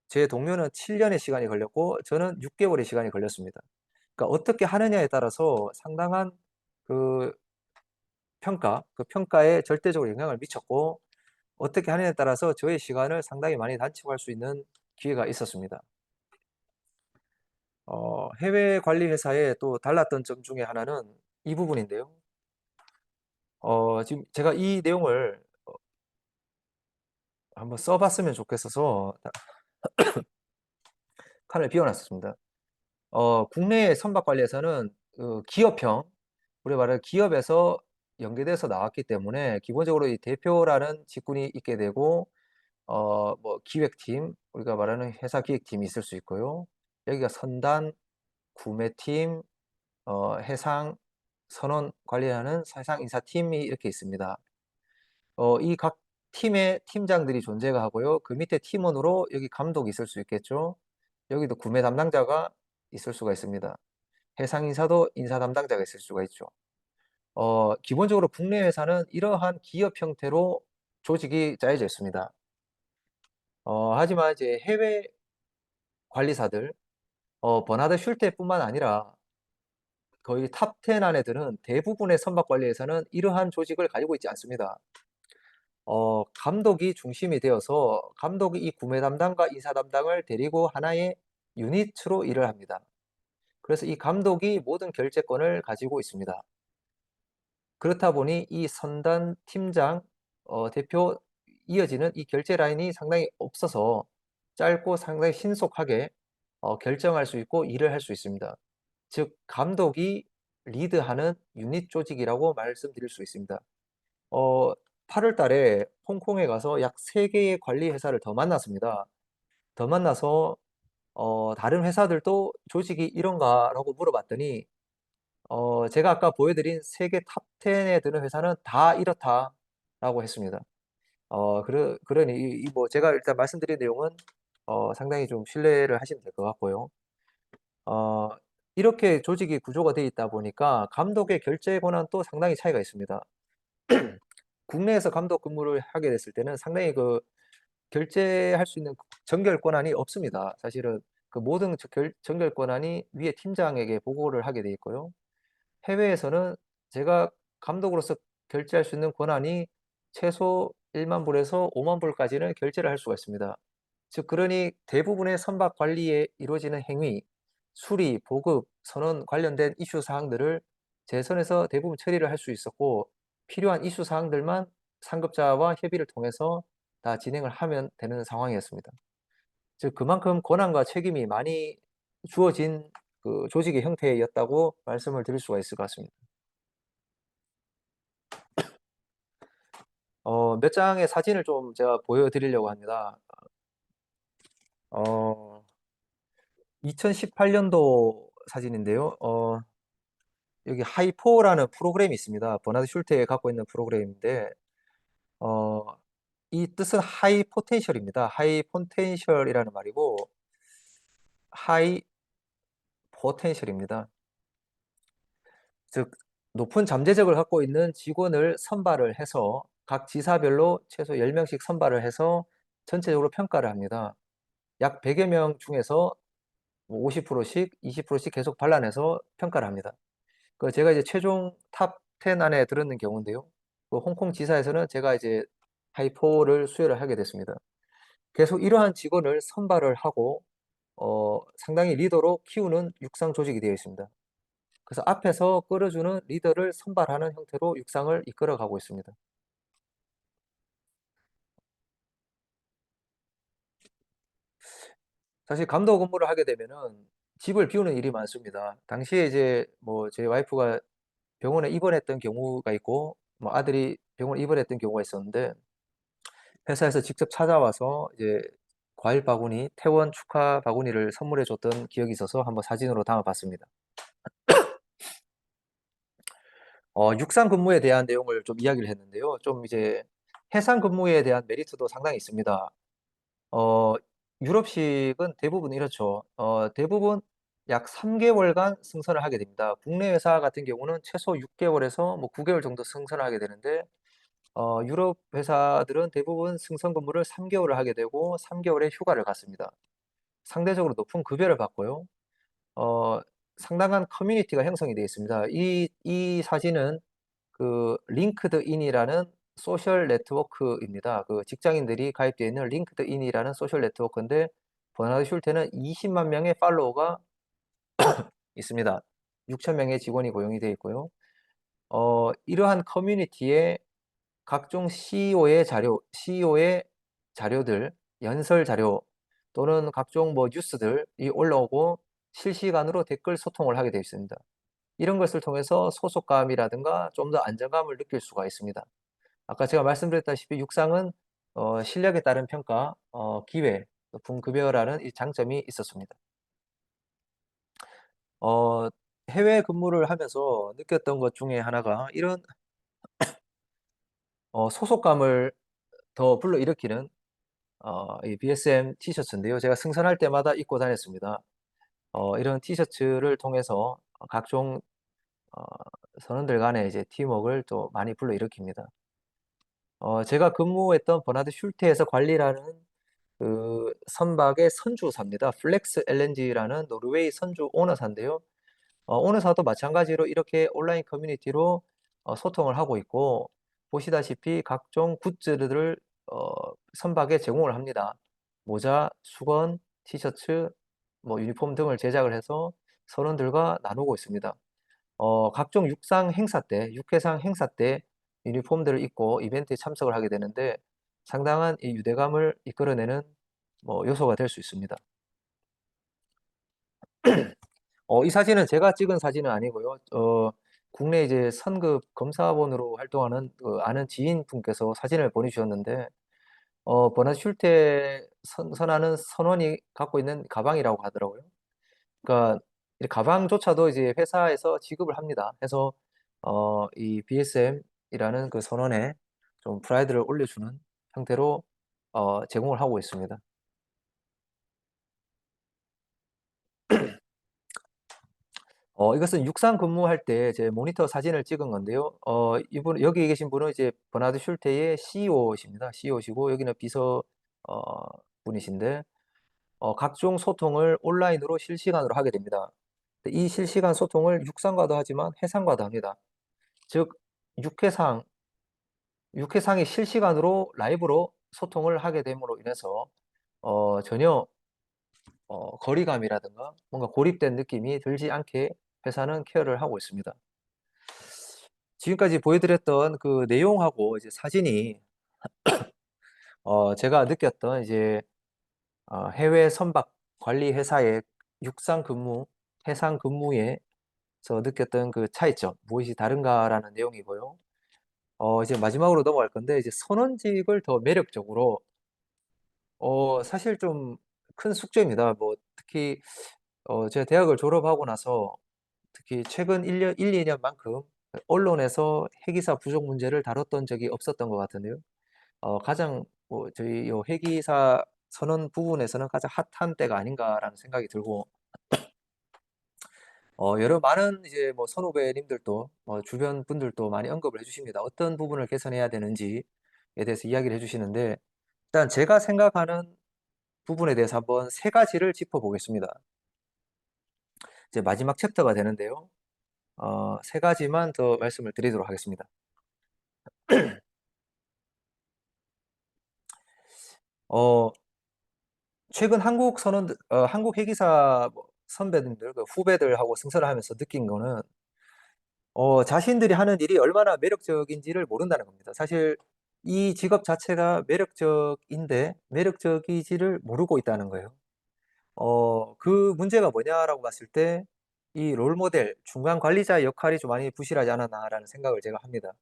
제 동료는 7 년의 시간이 걸렸고 저는 6 개월의 시간이 걸렸습니다. 그러니까 어떻게 하느냐에 따라서 상당한 그 그 평가에 절대적으로 영향을 미쳤고 어떻게 하느냐에 따라서 저의 시간을 상당히 많이 단축할 수 있는 기회가 있었습니다. 해외 관리 회사에 또 달랐던 점 중에 하나는 이 부분인데요. 지금 제가 이 내용을 한번 써 봤으면 좋겠어서 칸을 비워 놨습니다. 국내 선박 관리에서는 그 기업형, 우리가 말하는 기업에서 연계돼서 나왔기 때문에 기본적으로 이 대표라는 직군이 있게 되고 뭐 기획팀, 우리가 말하는 회사 기획팀이 있을 수 있고요. 여기가 선단, 구매팀, 해상, 선원 관리하는 해상 인사팀이 이렇게 있습니다. 이 각 팀의 팀장들이 존재가 하고요. 그 밑에 팀원으로 여기 감독이 있을 수 있겠죠. 여기도 구매 담당자가 있을 수가 있습니다. 해상 인사도 인사 담당자가 있을 수가 있죠. 기본적으로 국내 회사는 이러한 기업 형태로 조직이 짜여져 있습니다. 하지만 이제 해외 관리사들, 버나드 슐테뿐만 아니라 거의 탑 10 안에 드는 대부분의 선박 관리회사는 이러한 조직을 가지고 있지 않습니다. 감독이 중심이 되어서 감독이 이 구매 담당과 인사 담당을 데리고 하나의 유닛으로 일을 합니다. 그래서 이 감독이 모든 결재권을 가지고 있습니다. 그렇다 보니 이 선단, 팀장, 대표 이어지는 이 결제 라인이 상당히 없어서 짧고 상당히 신속하게 결정할 수 있고 일을 할 수 있습니다. 즉, 감독이 리드하는 유닛 조직이라고 말씀드릴 수 있습니다. 8월 달에 홍콩에 가서 약 3개의 관리 회사를 더 만났습니다. 더 만나서 다른 회사들도 조직이 이런가라고 물어봤더니 제가 아까 보여드린 세계 탑 10에 드는 회사는 다 이렇다라고 했습니다. 그러니 뭐 제가 일단 말씀드린 내용은 상당히 좀 신뢰를 하시면 될 것 같고요. 어, 이렇게 조직이 구조가 되어 있다 보니까 감독의 결재 권한도 상당히 차이가 있습니다. 국내에서 감독 근무를 하게 됐을 때는 상당히 그 결재할 수 있는 정결 권한이 없습니다. 사실은 그 모든 정결 권한이 위에 팀장에게 보고를 하게 돼 있고요. 해외에서는 제가 감독으로서 결제할 수 있는 권한이 최소 1만 불에서 5만 불까지는 결제를 할 수가 있습니다. 즉, 그러니 대부분의 선박 관리에 이루어지는 행위, 수리, 보급, 선원 관련된 이슈 사항들을 제 선에서 대부분 처리를 할 수 있었고, 필요한 이슈 사항들만 상급자와 협의를 통해서 다 진행을 하면 되는 상황이었습니다. 즉, 그만큼 권한과 책임이 많이 주어진 그 조직의 형태였다고 말씀을 드릴 수가 있을 것 같습니다. 몇 장의 사진을 좀 제가 보여드리려고 합니다. 2018년도 사진인데요. 여기 하이포라는 프로그램이 있습니다. 버나드 슐테 갖고 있는 프로그램인데, 어, 이 뜻은 하이 포텐셜입니다. 하이 포텐셜이라는 말이고, 하이 포텐셜입니다. 즉, 높은 잠재력을 갖고 있는 직원을 선발을 해서 각 지사별로 최소 10명씩 선발을 해서 전체적으로 평가를 합니다. 약 100여 명 중에서 50%씩, 20%씩 계속 발란해서 평가를 합니다. 제가 이제 최종 탑 10 안에 들었는 경우인데요. 그 홍콩 지사에서는 제가 이제 하이포를 수여를 하게 됐습니다. 계속 이러한 직원을 선발을 하고 상당히 리더로 키우는 육상 조직이 되어 있습니다. 그래서 앞에서 끌어주는 리더를 선발하는 형태로 육상을 이끌어가고 있습니다. 사실 감독 근무를 하게 되면은 집을 비우는 일이 많습니다. 당시에 이제 뭐 제 와이프가 병원에 입원했던 경우가 있고, 뭐 아들이 병원에 입원했던 경우가 있었는데, 회사에서 직접 찾아와서 이제 과일 바구니, 퇴원 축하 바구니를 선물해 줬던 기억이 있어서 한번 사진으로 담아 봤습니다. 육상 근무에 대한 내용을 좀 이야기를 했는데요. 좀 이제 해상 근무에 대한 메리트도 상당히 있습니다. 어, 유럽식은 대부분 이렇죠. 대부분 약 3개월간 승선을 하게 됩니다. 국내 회사 같은 경우는 최소 6개월에서 뭐 9개월 정도 승선을 하게 되는데, 유럽 회사들은 대부분 승선 근무를 3개월을 하게 되고 3개월의 휴가를 갖습니다. 상대적으로 높은 급여를 받고요. 어, 상당한 커뮤니티가 형성이 되어 있습니다. 이 사진은 그 링크드인이라는 소셜 네트워크입니다. 그 직장인들이 가입되어 있는 링크드인이라는 소셜 네트워크인데, 버나드 슐테는 20만 명의 팔로워가 있습니다. 6천 명의 직원이 고용이 되어 있고요. 이러한 커뮤니티에 각종 CEO의 자료들, 연설 자료 또는 각종 뭐 뉴스들이 올라오고 실시간으로 댓글 소통을 하게 되어 있습니다. 이런 것을 통해서 소속감이라든가 좀 더 안정감을 느낄 수가 있습니다. 아까 제가 말씀드렸다시피 육상은 실력에 따른 평가, 기회, 높은 급여라는 이 장점이 있었습니다. 어, 해외 근무를 하면서 느꼈던 것 중에 하나가 이런 소속감을 더 불러일으키는 이 BSM 티셔츠인데요. 제가 승선할 때마다 입고 다녔습니다. 이런 티셔츠를 통해서 각종 어, 선원들 간의 이제 팀워크를 또 많이 불러일으킵니다. 제가 근무했던 버나드 슐테에서 관리라는 그 선박의 선주사입니다. 플렉스 LNG라는 노르웨이 선주 오너사인데요. 오너사도 마찬가지로 이렇게 온라인 커뮤니티로 소통을 하고 있고, 보시다시피 각종 굿즈들을 선박에 제공을 합니다. 모자, 수건, 티셔츠, 뭐 유니폼 등을 제작을 해서 선원들과 나누고 있습니다. 각종 육상 행사 때, 육해상 행사 때 유니폼들을 입고 이벤트에 참석을 하게 되는데 상당한 이 유대감을 이끌어내는 뭐 요소가 될 수 있습니다. 이 사진은 제가 찍은 사진은 아니고요. 국내 이제 선급 검사원으로 활동하는 그 아는 지인분께서 사진을 보내주셨는데, 버나드 슐테 선하는 선원이 갖고 있는 가방이라고 하더라고요. 그러니까 이 가방조차도 이제 회사에서 지급을 합니다. 해서 이 BSM이라는 그 선원에 좀 프라이드를 올려주는 형태로 제공을 하고 있습니다. 이것은 육상 근무할 때 제 모니터 사진을 찍은 건데요. 여기 계신 분은 이제 버나드 슐테의 CEO십니다. CEO시고 여기는 비서 어, 분이신데 각종 소통을 온라인으로 실시간으로 하게 됩니다. 이 실시간 소통을 육상과도 하지만 해상과도 합니다. 즉 육해상, 육해상이 실시간으로 라이브로 소통을 하게 됨으로 인해서 전혀 거리감이라든가 뭔가 고립된 느낌이 들지 않게 회사는 케어를 하고 있습니다. 지금까지 보여드렸던 그 내용하고 이제 사진이 제가 느꼈던 이제 해외 선박 관리 회사의 육상 근무, 해상 근무에서 느꼈던 그 차이점, 무엇이 다른가라는 내용이고요. 이제 마지막으로 넘어갈 건데, 이제 선원직을 더 매력적으로, 사실 좀 큰 숙제입니다. 뭐, 특히, 제가 대학을 졸업하고 나서, 특히 최근 1년, 1, 2년만큼 언론에서 핵이사 부족 문제를 다뤘던 적이 없었던 것 같은데요. 가장, 뭐, 저희 요 핵이사 선언 부분에서는 가장 핫한 때가 아닌가라는 생각이 들고, 여러 많은 이제 뭐 선후배님들도, 주변 분들도 많이 언급을 해주십니다. 어떤 부분을 개선해야 되는지에 대해서 이야기를 해주시는데, 일단 제가 생각하는 부분에 대해서 한번 세 가지를 짚어보겠습니다. 이제 마지막 챕터가 되는데요. 세 가지만 더 말씀을 드리도록 하겠습니다. 어, 최근 한국 선원들, 한국 회기사 뭐 선배님들, 그 후배들하고 승선을 하면서 느낀 거는, 자신들이 하는 일이 얼마나 매력적인지를 모른다는 겁니다. 사실 이 직업 자체가 매력적인데 매력적이지를 모르고 있다는 거예요. 그 문제가 뭐냐라고 봤을 때 이 롤모델, 중간 관리자 역할이 좀 많이 부실하지 않았나라는 생각을 제가 합니다.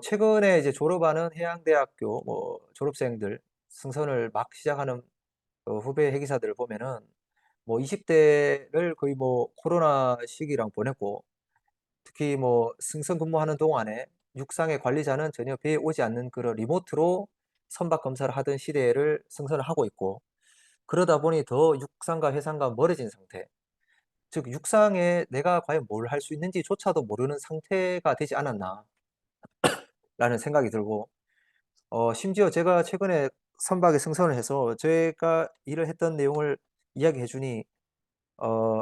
최근에 이제 졸업하는 해양대학교 뭐 졸업생들 승선을 막 시작하는 후배 회계사들을 보면은 뭐 20대를 거의 뭐 코로나 시기랑 보냈고 특히 뭐 승선 근무하는 동안에 육상의 관리자는 전혀 배에 오지 않는 그런 리모트로 선박 검사를 하던 시대를 승선을 하고 있고 그러다 보니 더 육상과 해상과 멀어진 상태. 즉 육상에 내가 과연 뭘 할 수 있는지조차도 모르는 상태가 되지 않았나라는 생각이 들고 심지어 제가 최근에 선박에 승선을 해서 제가 일을 했던 내용을 이야기해 주니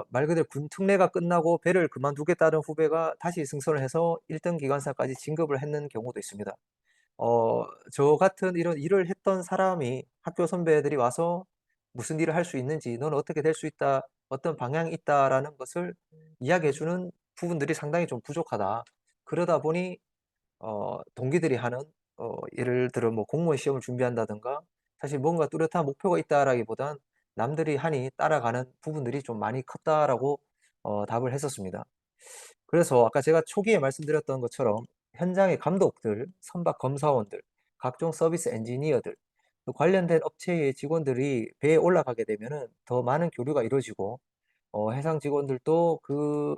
말 그대로 군 특례가 끝나고 배를 그만두겠다는 후배가 다시 승선을 해서 1등 기관사까지 진급을 했는 경우도 있습니다. 저 같은 이런 일을 했던 사람이 학교 선배들이 와서 무슨 일을 할 수 있는지, 너는 어떻게 될 수 있다, 어떤 방향이 있다라는 것을 이야기해 주는 부분들이 상당히 좀 부족하다. 그러다 보니 동기들이 하는 예를 들어 뭐 공무원 시험을 준비한다든가 사실 뭔가 뚜렷한 목표가 있다라기보단 남들이 하니 따라가는 부분들이 좀 많이 컸다라고 답을 했었습니다. 그래서 아까 제가 초기에 말씀드렸던 것처럼 현장의 감독들, 선박 검사원들, 각종 서비스 엔지니어들, 또 관련된 업체의 직원들이 배에 올라가게 되면은 더 많은 교류가 이루어지고 해상 직원들도 그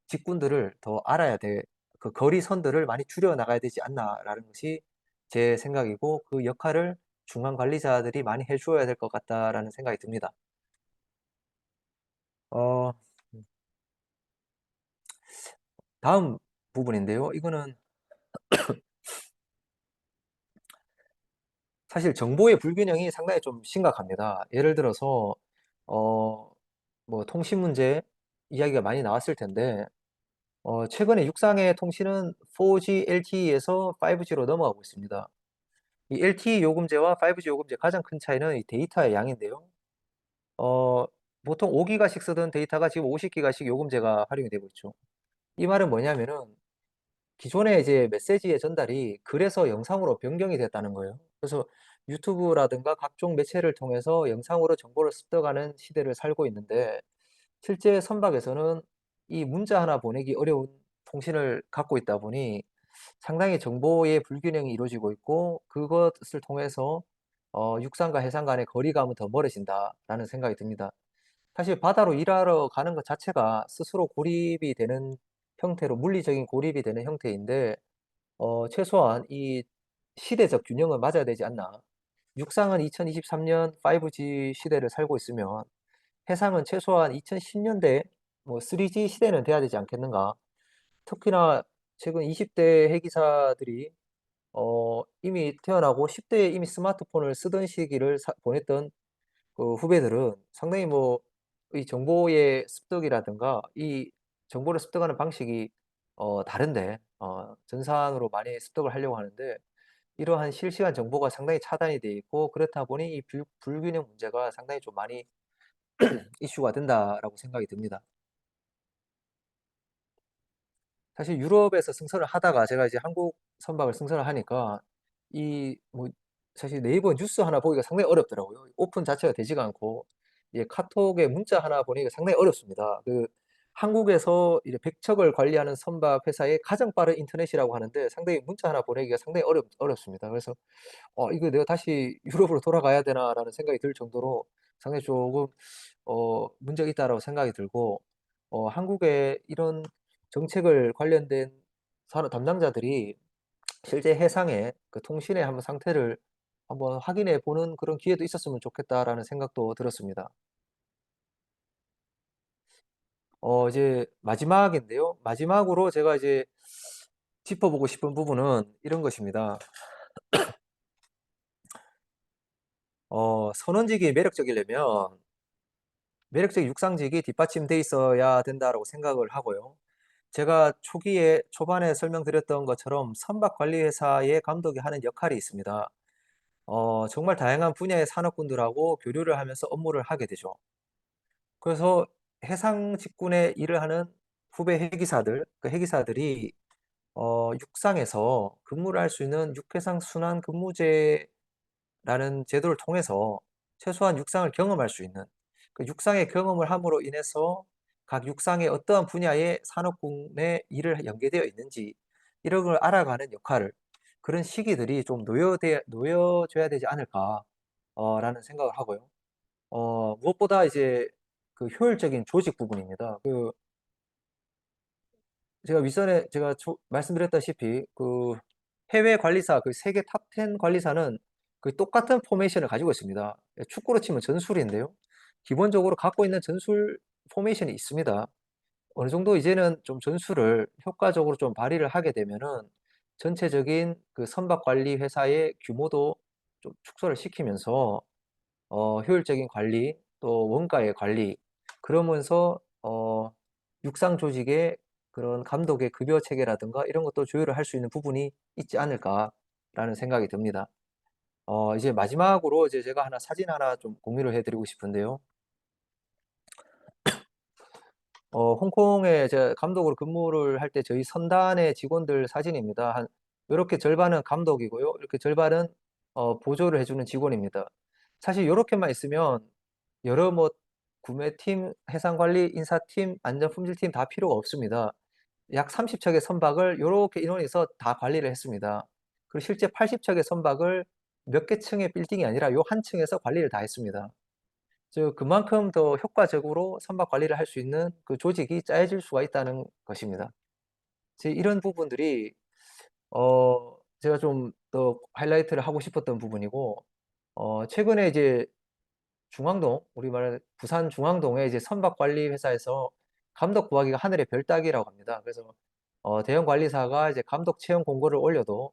직군들을 더 알아야 돼. 그 거리선들을 많이 줄여 나가야 되지 않나라는 것이 제 생각이고 그 역할을 중간 관리자들이 많이 해주어야 될 것 같다라는 생각이 듭니다. 어, 다음 부분인데요. 이거는 사실 정보의 불균형이 상당히 좀 심각합니다. 예를 들어서 어, 뭐 통신 문제 이야기가 많이 나왔을 텐데 최근에 육상의 통신은 4G LTE에서 5G로 넘어가고 있습니다. 이 LTE 요금제와 5G 요금제 가장 큰 차이는 이 데이터의 양인데요. 어, 보통 5기가씩 쓰던 데이터가 지금 50기가씩 요금제가 활용이 되고 있죠. 이 말은 뭐냐면은 기존에 이제 메시지의 전달이 글에서 영상으로 변경이 됐다는 거예요. 그래서 유튜브라든가 각종 매체를 통해서 영상으로 정보를 습득하는 시대를 살고 있는데 실제 선박에서는 이 문자 하나 보내기 어려운 통신을 갖고 있다 보니 상당히 정보의 불균형이 이루어지고 있고 그것을 통해서 육상과 해상 간의 거리감은 더 멀어진다라는 생각이 듭니다. 사실 바다로 일하러 가는 것 자체가 스스로 고립이 되는 형태로 물리적인 고립이 되는 형태인데 최소한 이 시대적 균형을 맞아야 되지 않나. 육상은 2023년 5G 시대를 살고 있으면 해상은 최소한 2010년대 뭐 3G 시대는 돼야 되지 않겠는가. 특히나 최근 20대 해기사들이 이미 태어나고 10대에 이미 스마트폰을 쓰던 시기를 보냈던 그 후배들은 상당히 뭐 이 정보의 습득이라든가 이 정보를 습득하는 방식이 다른데 전산으로 많이 습득을 하려고 하는데 이러한 실시간 정보가 상당히 차단이 돼 있고 그렇다 보니 이 불균형 문제가 상당히 좀 많이 이슈가 된다라고 생각이 듭니다. 사실 유럽에서 승선을 하다가 제가 이제 한국 선박을 승선을 하니까 이 뭐 사실 네이버 뉴스 하나 보기가 상당히 어렵더라고요. 오픈 자체가 되지가 않고 이 카톡에 문자 하나 보내기가 상당히 어렵습니다. 그 한국에서 이제 백척을 관리하는 선박 회사의 가장 빠른 인터넷이라고 하는데 상당히 문자 하나 보내기가 상당히 어렵습니다. 그래서 '이거 내가 다시 유럽으로 돌아가야 되나.'라는 생각이 들 정도로 상당히 조금 문제가 있다라고 생각이 들고 한국의 이런 정책을 관련된 산업 담당자들이 실제 해상의 그 통신의 한번 상태를 한번 확인해 보는 그런 기회도 있었으면 좋겠다라는 생각도 들었습니다. 이제 마지막인데요. 마지막으로 제가 이제 짚어보고 싶은 부분은 이런 것입니다. 선원직이 매력적이려면 매력적인 육상직이 뒷받침돼 있어야 된다라고 생각을 하고요. 제가 초반에 설명드렸던 것처럼 선박 관리 회사의 감독이 하는 역할이 있습니다. 정말 다양한 분야의 산업군들하고 교류를 하면서 업무를 하게 되죠. 그래서 해상 직군에 일을 하는 후배 해기사들, 그 해기사들이 육상에서 근무를 할 수 있는 육해상 순환 근무제라는 제도를 통해서 최소한 육상을 경험할 수 있는 그 육상의 경험을 함으로 인해서 각 육상의 어떠한 분야의 산업군에 일을 연계되어 있는지 이런 걸 알아가는 역할을 그런 시기들이 좀 놓여져야 되지 않을까 라는 생각을 하고요. 무엇보다 이제 그 효율적인 조직 부분입니다. 그 제가 윗선에 제가 말씀드렸다시피 그 해외 관리사 그 세계 탑 10 관리사는 그 똑같은 포메이션을 가지고 있습니다. 축구로 치면 전술인데요. 기본적으로 갖고 있는 전술 포메이션이 있습니다. 어느 정도 이제는 좀 전술을 효과적으로 좀 발휘를 하게 되면은 전체적인 그 선박 관리 회사의 규모도 좀 축소를 시키면서 효율적인 관리, 또 원가의 관리, 그러면서 육상 조직의 그런 감독의 급여 체계라든가 이런 것도 조율을 할 수 있는 부분이 있지 않을까라는 생각이 듭니다. 이제 마지막으로 이제 제가 사진 하나 좀 공유를 해드리고 싶은데요. 홍콩에 제가 감독으로 근무를 할 때 저희 선단의 직원들 사진입니다. 요렇게 절반은 감독이고요. 이렇게 절반은 보조를 해주는 직원입니다. 사실 요렇게만 있으면 여러 뭐 구매팀, 해상관리, 인사팀, 안전품질팀 다 필요가 없습니다. 약 30척의 선박을 요렇게 인원에서 다 관리를 했습니다. 그리고 실제 80척의 선박을 몇 개 층의 빌딩이 아니라 요 한 층에서 관리를 다 했습니다. 즉 그만큼 더 효과적으로 선박 관리를 할 수 있는 그 조직이 짜여질 수가 있다는 것입니다. 이런 부분들이 제가 좀 더 하이라이트를 하고 싶었던 부분이고 최근에 이제 중앙동, 우리말 부산 중앙동에 이제 선박관리 회사에서 감독 구하기가 하늘의 별 따기라고 합니다. 그래서 대형 관리사가 이제 감독 채용 공고를 올려도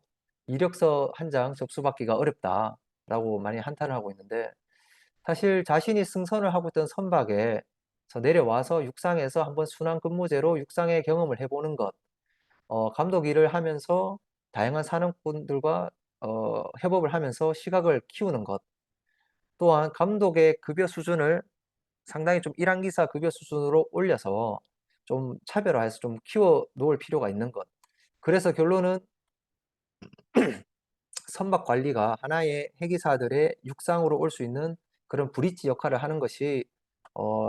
이력서 한 장 접수받기가 어렵다라고 많이 한탄을 하고 있는데, 사실 자신이 승선을 하고 있던 선박에서 내려와서 육상에서 한번 순환 근무제로 육상의 경험을 해보는 것, 감독 일을 하면서 다양한 산업군들과 협업을 하면서 시각을 키우는 것, 또한 감독의 급여 수준을 상당히 좀 일항기사 급여 수준으로 올려서 좀 차별화해서 좀 키워 놓을 필요가 있는 것. 그래서 결론은 선박 관리가 하나의 해기사들의 육상으로 올 수 있는 그런 브릿지 역할을 하는 것이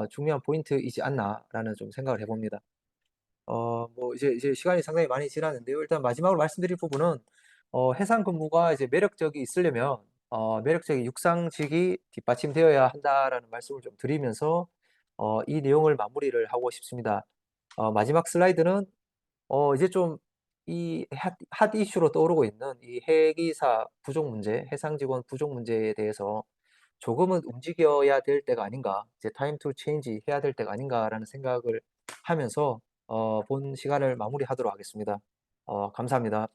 중요한 포인트이지 않나라는 좀 생각을 해봅니다. 뭐 이제 시간이 상당히 많이 지났는데요. 일단 마지막으로 말씀드릴 부분은 해상 근무가 이제 매력적이 있으려면 매력적인 육상직이 뒷받침되어야 한다라는 말씀을 좀 드리면서 이 내용을 마무리를 하고 싶습니다. 마지막 슬라이드는 이제 좀 이 핫 이슈로 떠오르고 있는 이 해기사 부족 문제, 해상 직원 부족 문제에 대해서 조금은 움직여야 될 때가 아닌가, 이제 타임 투 체인지 해야 될 때가 아닌가라는 생각을 하면서 본 시간을 마무리하도록 하겠습니다. 감사합니다.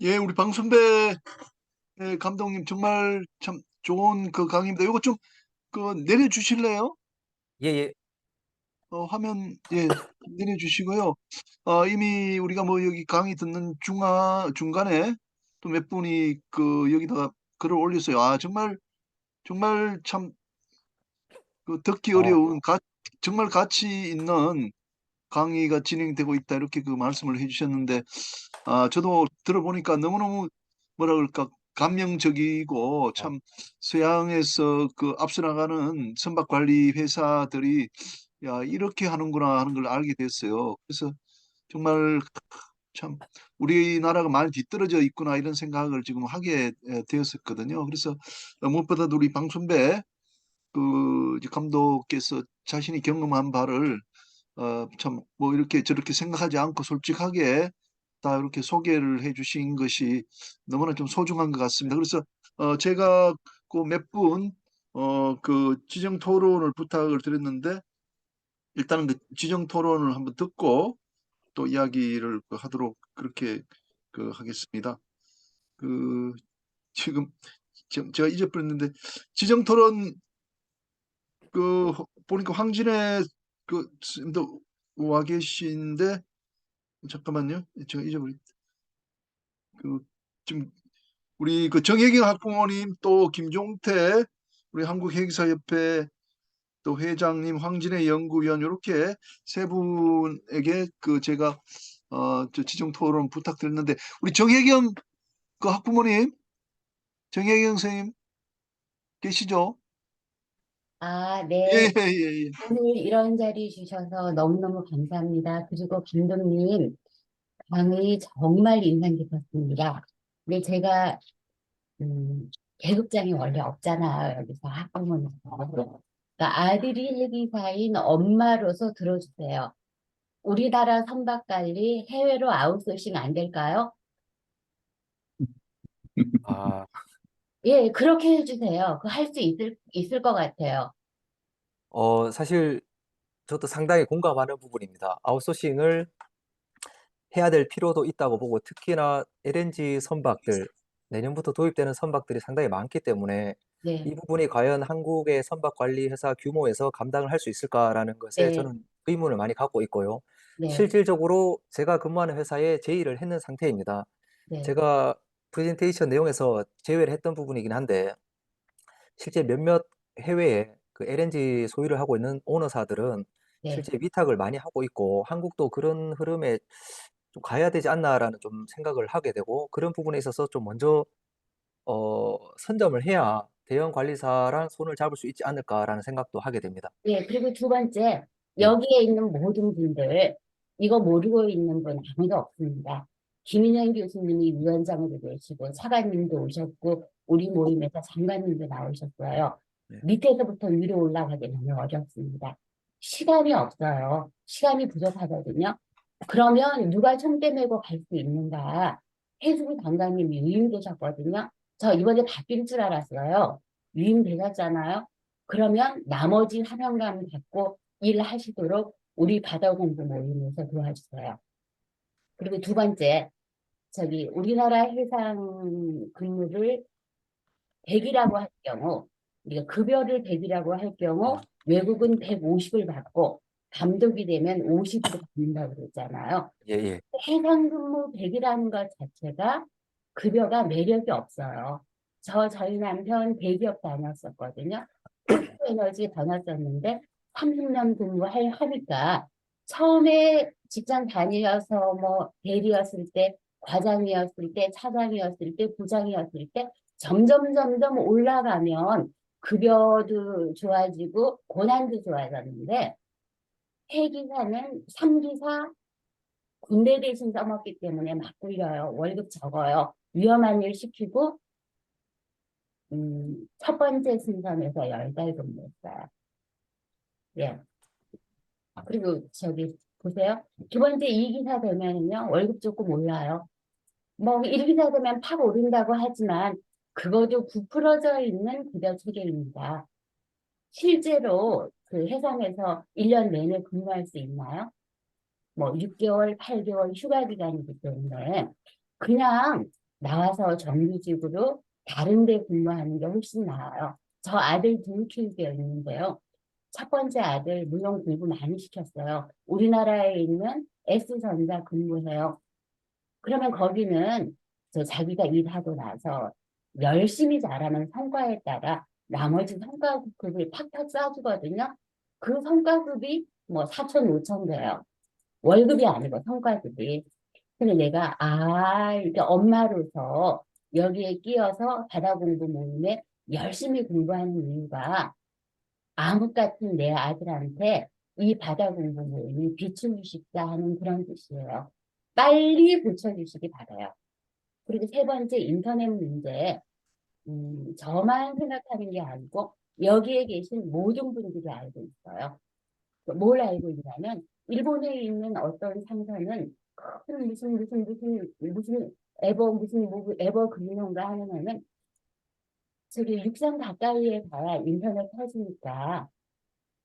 예, 우리 방순배 감독님 정말 참 좋은 그 강의입니다. 이거 좀 그 내려주실래요?
예, 예.
화면 내려주시고요. 이미 우리가 뭐 여기 강의 듣는 중간에 또 몇 분이 그 여기다가 글을 올렸어요. 아, 정말 정말 참 그 듣기
어,
어려운 정말 가치 있는 강의가 진행되고 있다 이렇게 그 말씀을 해주셨는데, 저도 들어보니까 너무너무 뭐라 그럴까 감명적이고,
어,
참 서양에서 그 앞서 나가는 선박 관리 회사들이 야 이렇게 하는구나 하는 걸 알게 됐어요. 그래서 정말 참 우리나라가 많이 뒤떨어져 있구나 이런 생각을 지금 하게 되었었거든요. 그래서 무엇보다도 우리 방순배 그 이제 감독께서 자신이 경험한 바를 참 뭐 이렇게 저렇게 생각하지 않고 솔직하게 다 이렇게 소개를 해주신 것이 너무나 좀 소중한 것 같습니다. 그래서 제가 그 몇 분 그 지정 토론을 부탁을 드렸는데, 일단은 그 지정 토론을 한번 듣고 또 이야기를 그 하도록 그렇게 그 하겠습니다. 그 지금 제가 잊어버렸는데, 지정 토론 그 보니까 황진애 그 님도 와 계신데, 잠깐만요. 제가 잊어버린 그 지금 우리 그 정혜경 학부모님, 또 김종태 우리 한국회계사협회 또 회장님, 황진애 연구위원, 이렇게 세 분에게 그 제가 저 지정 토론 부탁드렸는데, 우리 정혜경 그 학부모님, 정혜경 선생님 계시죠?
아,
예,
네.
예, 예, 예.
오늘 이런 자리 주셔서 너무너무 감사합니다. 그리고 감독님, 강의 정말 인상 깊었습니다. 근데 제가, 계급장이 원래 없잖아요. 여기서 학부모님. 그러니까 아들이 회계사인 엄마로서 들어주세요. 우리나라 선박관리 해외로 아웃소싱 안 될까요?
아,
예, 그렇게 해주세요. 그 할 수 있을 것 같아요.
사실 저도 상당히 공감하는 부분입니다. 아웃소싱을 해야 될 필요도 있다고 보고, 특히나 LNG 선박들, 내년부터 도입되는 선박들이 상당히 많기 때문에
네,
이 부분이 과연 한국의 선박 관리 회사 규모에서 감당을 할 수 있을까라는 것에
네,
저는 의문을 많이 갖고 있고요.
네,
실질적으로 제가 근무하는 회사에 제의를 했는 상태입니다.
네,
제가 프레젠테이션 내용에서 제외를 했던 부분이긴 한데, 실제 몇몇 해외에 그 LNG 소유를 하고 있는 오너사들은
네.
실제 위탁을 많이 하고 있고, 한국도 그런 흐름에 좀 가야 되지 않나라는 좀 생각을 하게 되고, 그런 부분에 있어서 좀 먼저 선점을 해야 대형 관리사랑 손을 잡을 수 있지 않을까라는 생각도 하게 됩니다.
예, 그리고 두 번째,
예,
여기에 있는 모든 분들, 이거 모르고 있는 분 아무도 없습니다. 김인현 교수님이 위원장으로 계시고, 차관님도 오셨고, 우리 모임에서 장관님도 나오셨어요.
네,
밑에서부터 위로 올라가기 너무 어렵습니다. 시간이 없어요. 시간이 부족하거든요. 그러면 누가 총대 메고 갈 수 있는가? 해수부 장관님이 위임되셨거든요. 저 이번에 바뀔 줄 알았어요. 유임되셨잖아요. 그러면 나머지 사명감 갖고 일하시도록 우리 바다공부 모임에서 도와주세요. 그리고 두 번째, 우리나라 해상 근무를 100이라고 할 경우, 우리가 급여를 100이라고 할 경우 외국은 150을 받고 감독이 되면 50으로 받는다고 그랬잖아요.
예, 예.
해상 근무 100이라는 것 자체가 급여가 매력이 없어요. 저희 남편 대기업 다녔었거든요. 포스트에너지 다녔었는데 30년 하니까 처음에 직장 다니어서 뭐 대리였을 때, 과장이었을 때, 차장이었을 때, 부장이었을 때 점점 올라가면 급여도 좋아지고 고난도 좋아졌는데 해기사는 3기사 군대 대신 써먹기 때문에 막 굴려요. 월급 적어요. 위험한 일 시키고 첫 번째 순서에서 10달 근무했어요. 예. 그리고 보세요. 두 번째 2기사 되면요 월급 조금 올라요. 뭐 1기사 되면 팍 오른다고 하지만 그것도 부풀어져 있는 급여 체계입니다. 실제로 그 해상에서 1년 내내 근무할 수 있나요? 뭐 6개월, 8개월 휴가 기간이기 때문에 그냥 나와서 정규직으로 다른 데 근무하는 게 훨씬 나아요. 저 아들 둘 키우고 있는데요. 첫 번째 아들 물론 공부 많이 시켰어요. 우리나라에 있는 S전자 근무해요. 그러면 거기는 자기가 일하고 나서 열심히 잘하는 성과에 따라 나머지 성과급을 팍팍 쏴주거든요. 그 성과급이 뭐 4천, 5천 돼요. 월급이 아니고 성과급이. 근데 내가 이게 엄마로서 여기에 끼어서 바다공부 모임에 열심히 공부하는 이유가 암흑 같은 내 아들한테 이 바다공부 모임이 비추고 싶다 하는 그런 뜻이에요. 빨리 고쳐주시기 바라요. 그리고 세 번째 인터넷 문제. 저만 생각하는 게 아니고 여기에 계신 모든 분들이 알고 있어요. 뭘 알고 있냐면 일본에 있는 어떤 상사는 큰 무슨 에버 그린인가 하면은 육상 가까이에 가야 인터넷 터지니까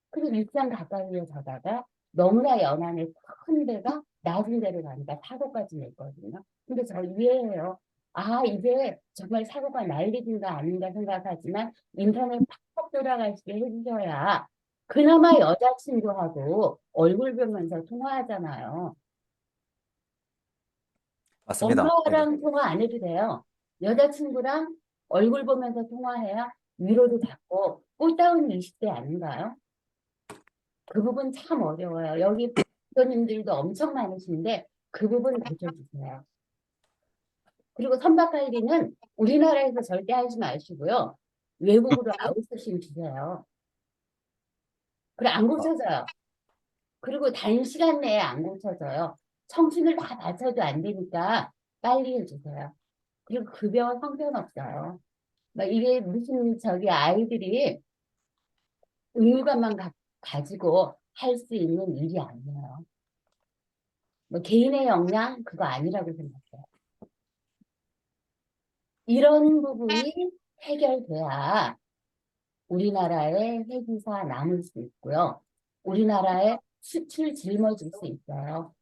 그리고 육상 가까이에 가다가 너무나 연안에 큰 데가 낮은 데를 가니까 사고까지 냈거든요. 근데 저 이해해요. 이게 정말 사고가 날 일인가 아닌가 생각하지만 인터넷 팍팍 돌아가시게 해주셔야 그나마 여자친구하고 얼굴 보면서 통화하잖아요.
맞습니다. 예.
엄마랑 통화 안 해도 돼요. 여자친구랑 얼굴 보면서 통화해야 위로도 받고 꽃다운 20대 아닌가요? 그 부분 참 어려워요. 여기 부모님들도 엄청 많으신데 그 부분 고쳐주세요. 그리고 선박 관리는 우리나라에서 절대 하지 마시고요. 외국으로 아웃소싱 주세요. 그래 안 고쳐져요. 그리고 단시간 내에 안 고쳐져요. 청춘을 다 바쳐도 안 되니까 빨리 해주세요. 그리고 급여 형편없어요. 막 이게 무슨 아이들이 의무감만 가지고 할 수 있는 일이 아니에요. 뭐 개인의 역량 그거 아니라고 생각해요. 이런 부분이 해결돼야 우리나라의 회계사 남을 수 있고요. 우리나라의 수출 짊어질 수 있어요.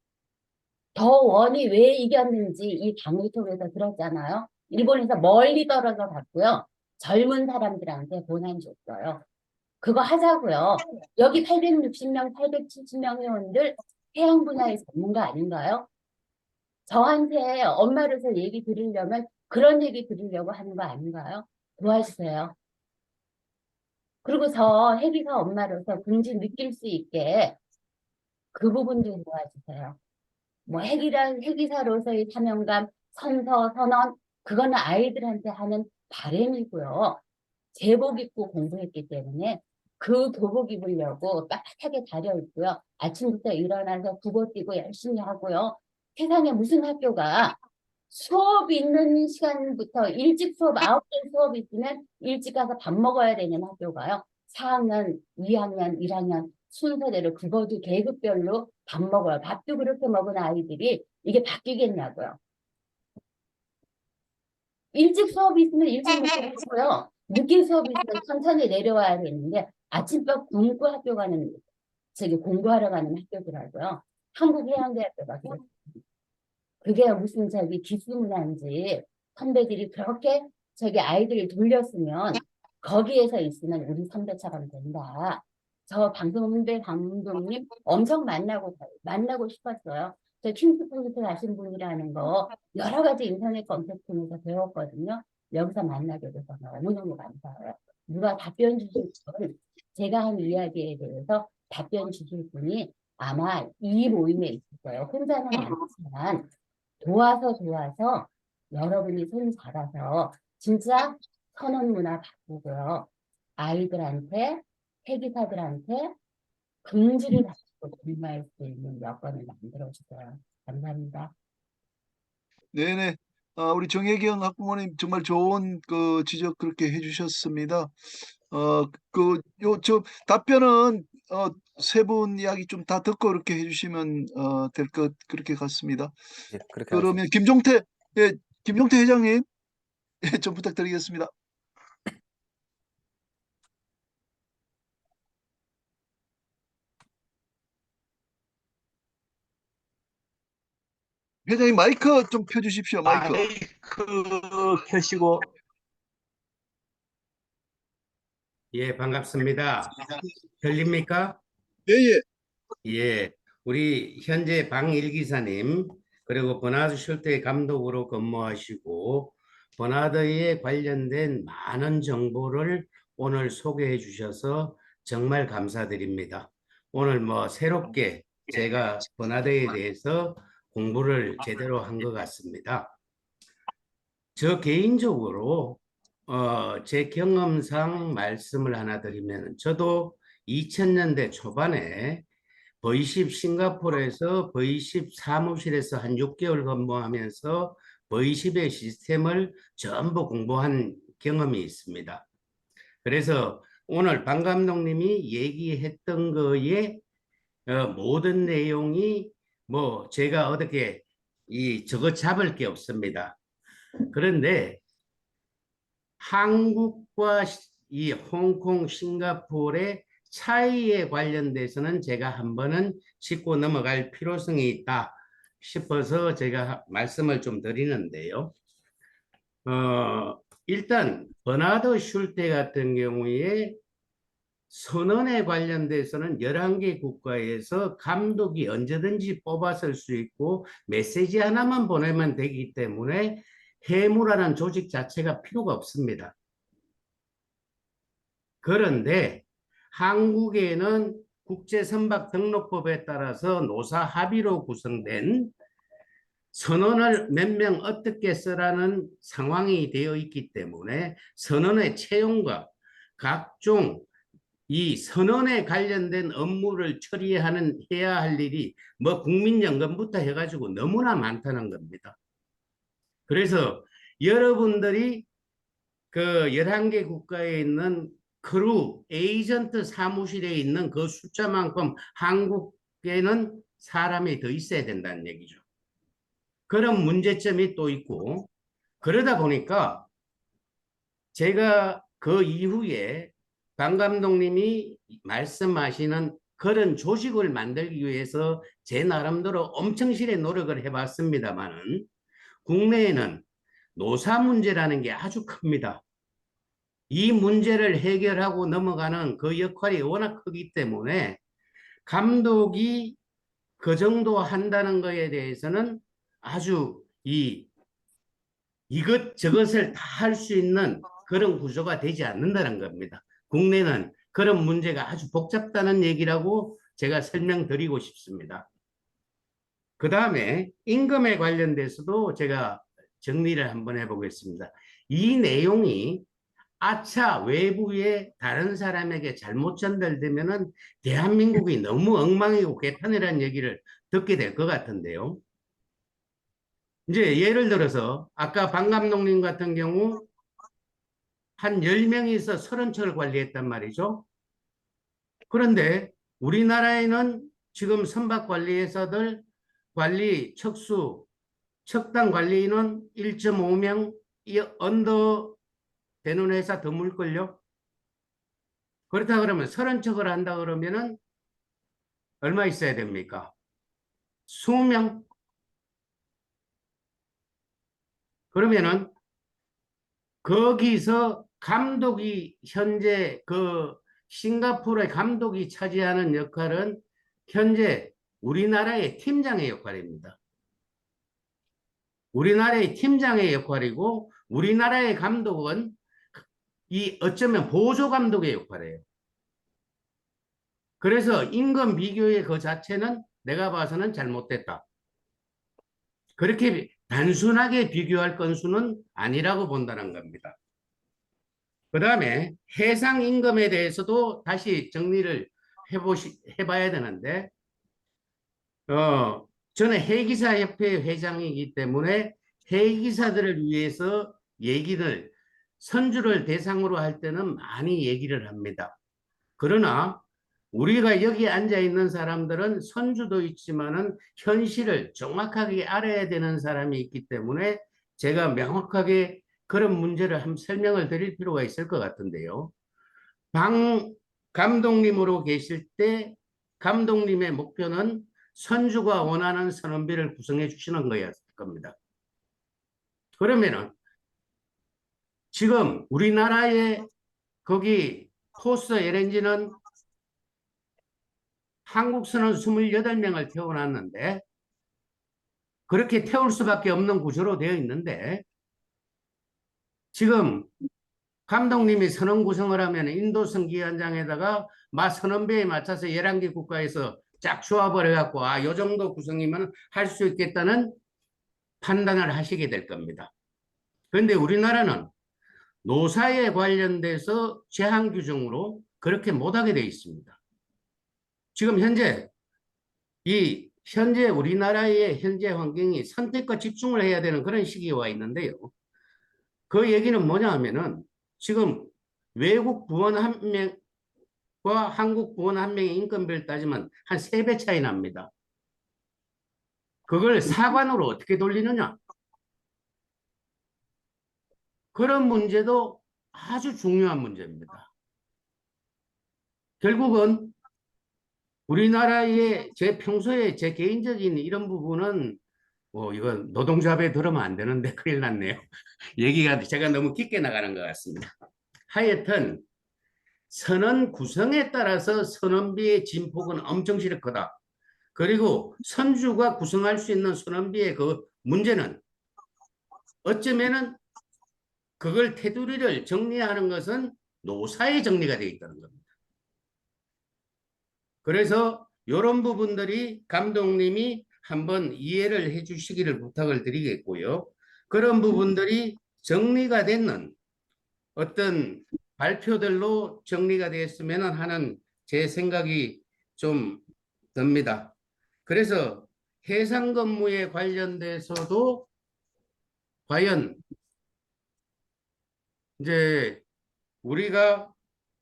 더 원이 왜 이겼는지 이 방위통에서 들었잖아요. 일본에서 멀리 떨어져 갔고요. 젊은 사람들한테 본안 줬어요. 그거 하자고요. 여기 860명, 870명 회원들 해양 분야의 전문가 아닌가요? 저한테 엄마로서 얘기 드리려면 그런 얘기 드리려고 하는 거 아닌가요? 도와주세요. 그리고 저 해기사 엄마로서 긍지 느낄 수 있게 그 부분도 도와주세요. 뭐 해기사로서의 사명감, 선언, 그거는 아이들한테 하는 바램이고요. 제복 입고 공부했기 때문에 그 교복 입으려고 빳빳하게 다려입고요. 아침부터 일어나서 국어 뛰고 열심히 하고요. 세상에 무슨 학교가 수업 있는 시간부터 일찍 수업 9시 수업 있으면 일찍 가서 밥 먹어야 되는 학교가요. 4학년, 2학년, 1학년 순서대로 그것도 계급별로 밥 먹어요. 밥도 그렇게 먹은 아이들이 이게 바뀌겠냐고요. 일찍 수업이 있으면 일찍 먹고요. 늦게 수업이 있으면 천천히 내려와야 되는데 아침밥 굶고 학교 가는 저기 공부하러 가는 학교더라고요. 한국해양대학교가 그래요. 그게 무슨 저기 뒷수문화인지 선배들이 그렇게 저기 아이들을 돌렸으면 거기에서 있으면 우리 선배처럼 된다. 저 방송대 감독님 엄청 만나고 싶었어요. 저 킹스포르트 가신 분이라는 거 여러 가지 인터넷 검색 통해서 배웠거든요. 여기서 만나게 돼서 너무너무 감사해요. 누가 답변 주실 분, 제가 한 이야기에 대해서 답변 주실 분이 아마 이 모임에 있을 거예요. 혼자는 아니지만 도와서 여러분이 손 잡아서 진짜 선언 문화 바꾸고요. 아이들한테, 회기사들한테 긍지를 가지고 공부할 수 있는 여건을 만들어주세요. 감사합니다.
네네. 우리 정혜경 학부모님 정말 좋은 그 지적 그렇게 해주셨습니다. 답변은 세 분 이야기 좀 다 듣고 이렇게 해주시면 될 것 그렇게 같습니다.
예, 그렇게 하죠.
그러면 김종태, 예, 김종태 회장님, 예, 좀 부탁드리겠습니다. 회장님 마이크 좀 켜주십시오. 마이크.
마이크 켜시고. 예, 반갑습니다. 들립니까?
예, 예.
예, 우리 현재 방일기사님 그리고 버나드 슐테 감독으로 근무하시고 버나드에 관련된 많은 정보를 오늘 소개해 주셔서 정말 감사드립니다. 오늘 뭐 새롭게 제가 버나드에 대해서 공부를 제대로 한 것 같습니다. 저 개인적으로 제 경험상 말씀을 하나 드리면 저도 2000년대 초반에 V10 싱가포르에서 V10 사무실에서 한 6개월 근무하면서 V10의 시스템을 전부 공부한 경험이 있습니다. 그래서 오늘 방 감독님이 얘기했던 거에 모든 내용이 뭐 제가 어떻게 저거 잡을 게 없습니다. 그런데 한국과 이 홍콩, 싱가포르의 차이에 관련돼서는 제가 한 번은 짚고 넘어갈 필요성이 있다 싶어서 제가 말씀을 좀 드리는데요. 일단 버나드 슐테 같은 경우에 선언에 관련돼서는 11개 국가에서 감독이 언제든지 뽑았을 수 있고 메시지 하나만 보내면 되기 때문에 해무라는 조직 자체가 필요가 없습니다. 그런데 한국에는 국제선박등록법에 따라서 노사 합의로 구성된 선언을 몇 명 어떻게 쓰라는 상황이 되어 있기 때문에 선언의 채용과 각종 이 선언에 관련된 업무를 해야 할 일이 뭐 국민연금부터 해가지고 너무나 많다는 겁니다. 그래서 여러분들이 그 11개 국가에 있는 크루, 에이전트 사무실에 있는 그 숫자만큼 한국에는 사람이 더 있어야 된다는 얘기죠. 그런 문제점이 또 있고, 그러다 보니까 제가 그 이후에 방 감독님이 말씀하시는 그런 조직을 만들기 위해서 제 나름대로 엄청실의 노력을 해봤습니다만은 국내에는 노사 문제라는 게 아주 큽니다. 이 문제를 해결하고 넘어가는 그 역할이 워낙 크기 때문에 감독이 그 정도 한다는 것에 대해서는 아주 이것저것을 다 할 수 있는 그런 구조가 되지 않는다는 겁니다. 국내는 그런 문제가 아주 복잡다는 얘기라고 제가 설명드리고 싶습니다. 그 다음에 임금에 관련돼서도 제가 정리를 한번 해보겠습니다. 이 내용이 아차 외부에 다른 사람에게 잘못 전달되면은 대한민국이 너무 엉망이고 개판이라는 얘기를 듣게 될 것 같은데요. 이제 예를 들어서 아까 방 감독님 같은 경우 한 10명이서 30척을 관리했단 말이죠. 그런데 우리나라에는 지금 선박관리회사들 관리 척수 척당 관리인은 1.5명, 언더 되는 회사 드물걸요? 그렇다 그러면 30척을 한다 그러면은 얼마 있어야 됩니까? 20명? 그러면은 거기서 감독이 현재 그 싱가포르의 감독이 차지하는 역할은 현재 우리나라의 팀장의 역할입니다. 우리나라의 팀장의 역할이고 우리나라의 감독은 이 어쩌면 보조 감독의 역할이에요. 그래서 임금 비교의 그 자체는 내가 봐서는 잘못됐다. 그렇게 단순하게 비교할 건수는 아니라고 본다는 겁니다. 그 다음에 해상 임금에 대해서도 다시 정리를 해봐야 되는데, 저는 해기사협회 회장이기 때문에 해기사들을 위해서 얘기를, 선주를 대상으로 할 때는 많이 얘기를 합니다. 그러나 우리가 여기 앉아 있는 사람들은 선주도 있지만은 현실을 정확하게 알아야 되는 사람이 있기 때문에 제가 명확하게 그런 문제를 한번 설명을 드릴 필요가 있을 것 같은데요. 방 감독님으로 계실 때 감독님의 목표는 선주가 원하는 선원비를 구성해 주시는 거였을 겁니다. 그러면은 지금 우리나라의 거기 포스 LNG는 한국 선원 28명을 태워놨는데 그렇게 태울 수밖에 없는 구조로 되어 있는데 지금 감독님이 선원 구성을 하면 인도성 기관장에다가 선원비에 맞춰서 11개 국가에서 쫙 조합을 해갖고 요 정도 구성이면 할 수 있겠다는 판단을 하시게 될 겁니다. 그런데 우리나라는 노사에 관련돼서 제한 규정으로 그렇게 못하게 되어 있습니다. 지금 현재 우리나라의 현재 환경이 선택과 집중을 해야 되는 그런 시기에 와 있는데요. 그 얘기는 뭐냐 하면은 지금 외국 부원 1명과 한국 부원 1명의 인건비를 따지면 한 3배 차이 납니다. 그걸 사관으로 어떻게 돌리느냐? 그런 문제도 아주 중요한 문제입니다. 결국은 우리나라의 평소에 제 개인적인 이런 부분은 이건 노동조합에 들으면 안 되는데 큰일 났네요. 얘기가 제가 너무 깊게 나가는 것 같습니다. 하여튼 선원 구성에 따라서 선원비의 진폭은 엄청 크다. 그리고 선주가 구성할 수 있는 선원비의 그 문제는 어쩌면은 그걸 테두리를 정리하는 것은 노사에 정리가 되어 있다는 겁니다. 그래서 이런 부분들이 감독님이 한번 이해를 해 주시기를 부탁을 드리겠고요. 그런 부분들이 정리가 되는 어떤 발표들로 정리가 됐으면 하는 제 생각이 좀 듭니다. 그래서 해상 근무에 관련돼서도 과연 이제 우리가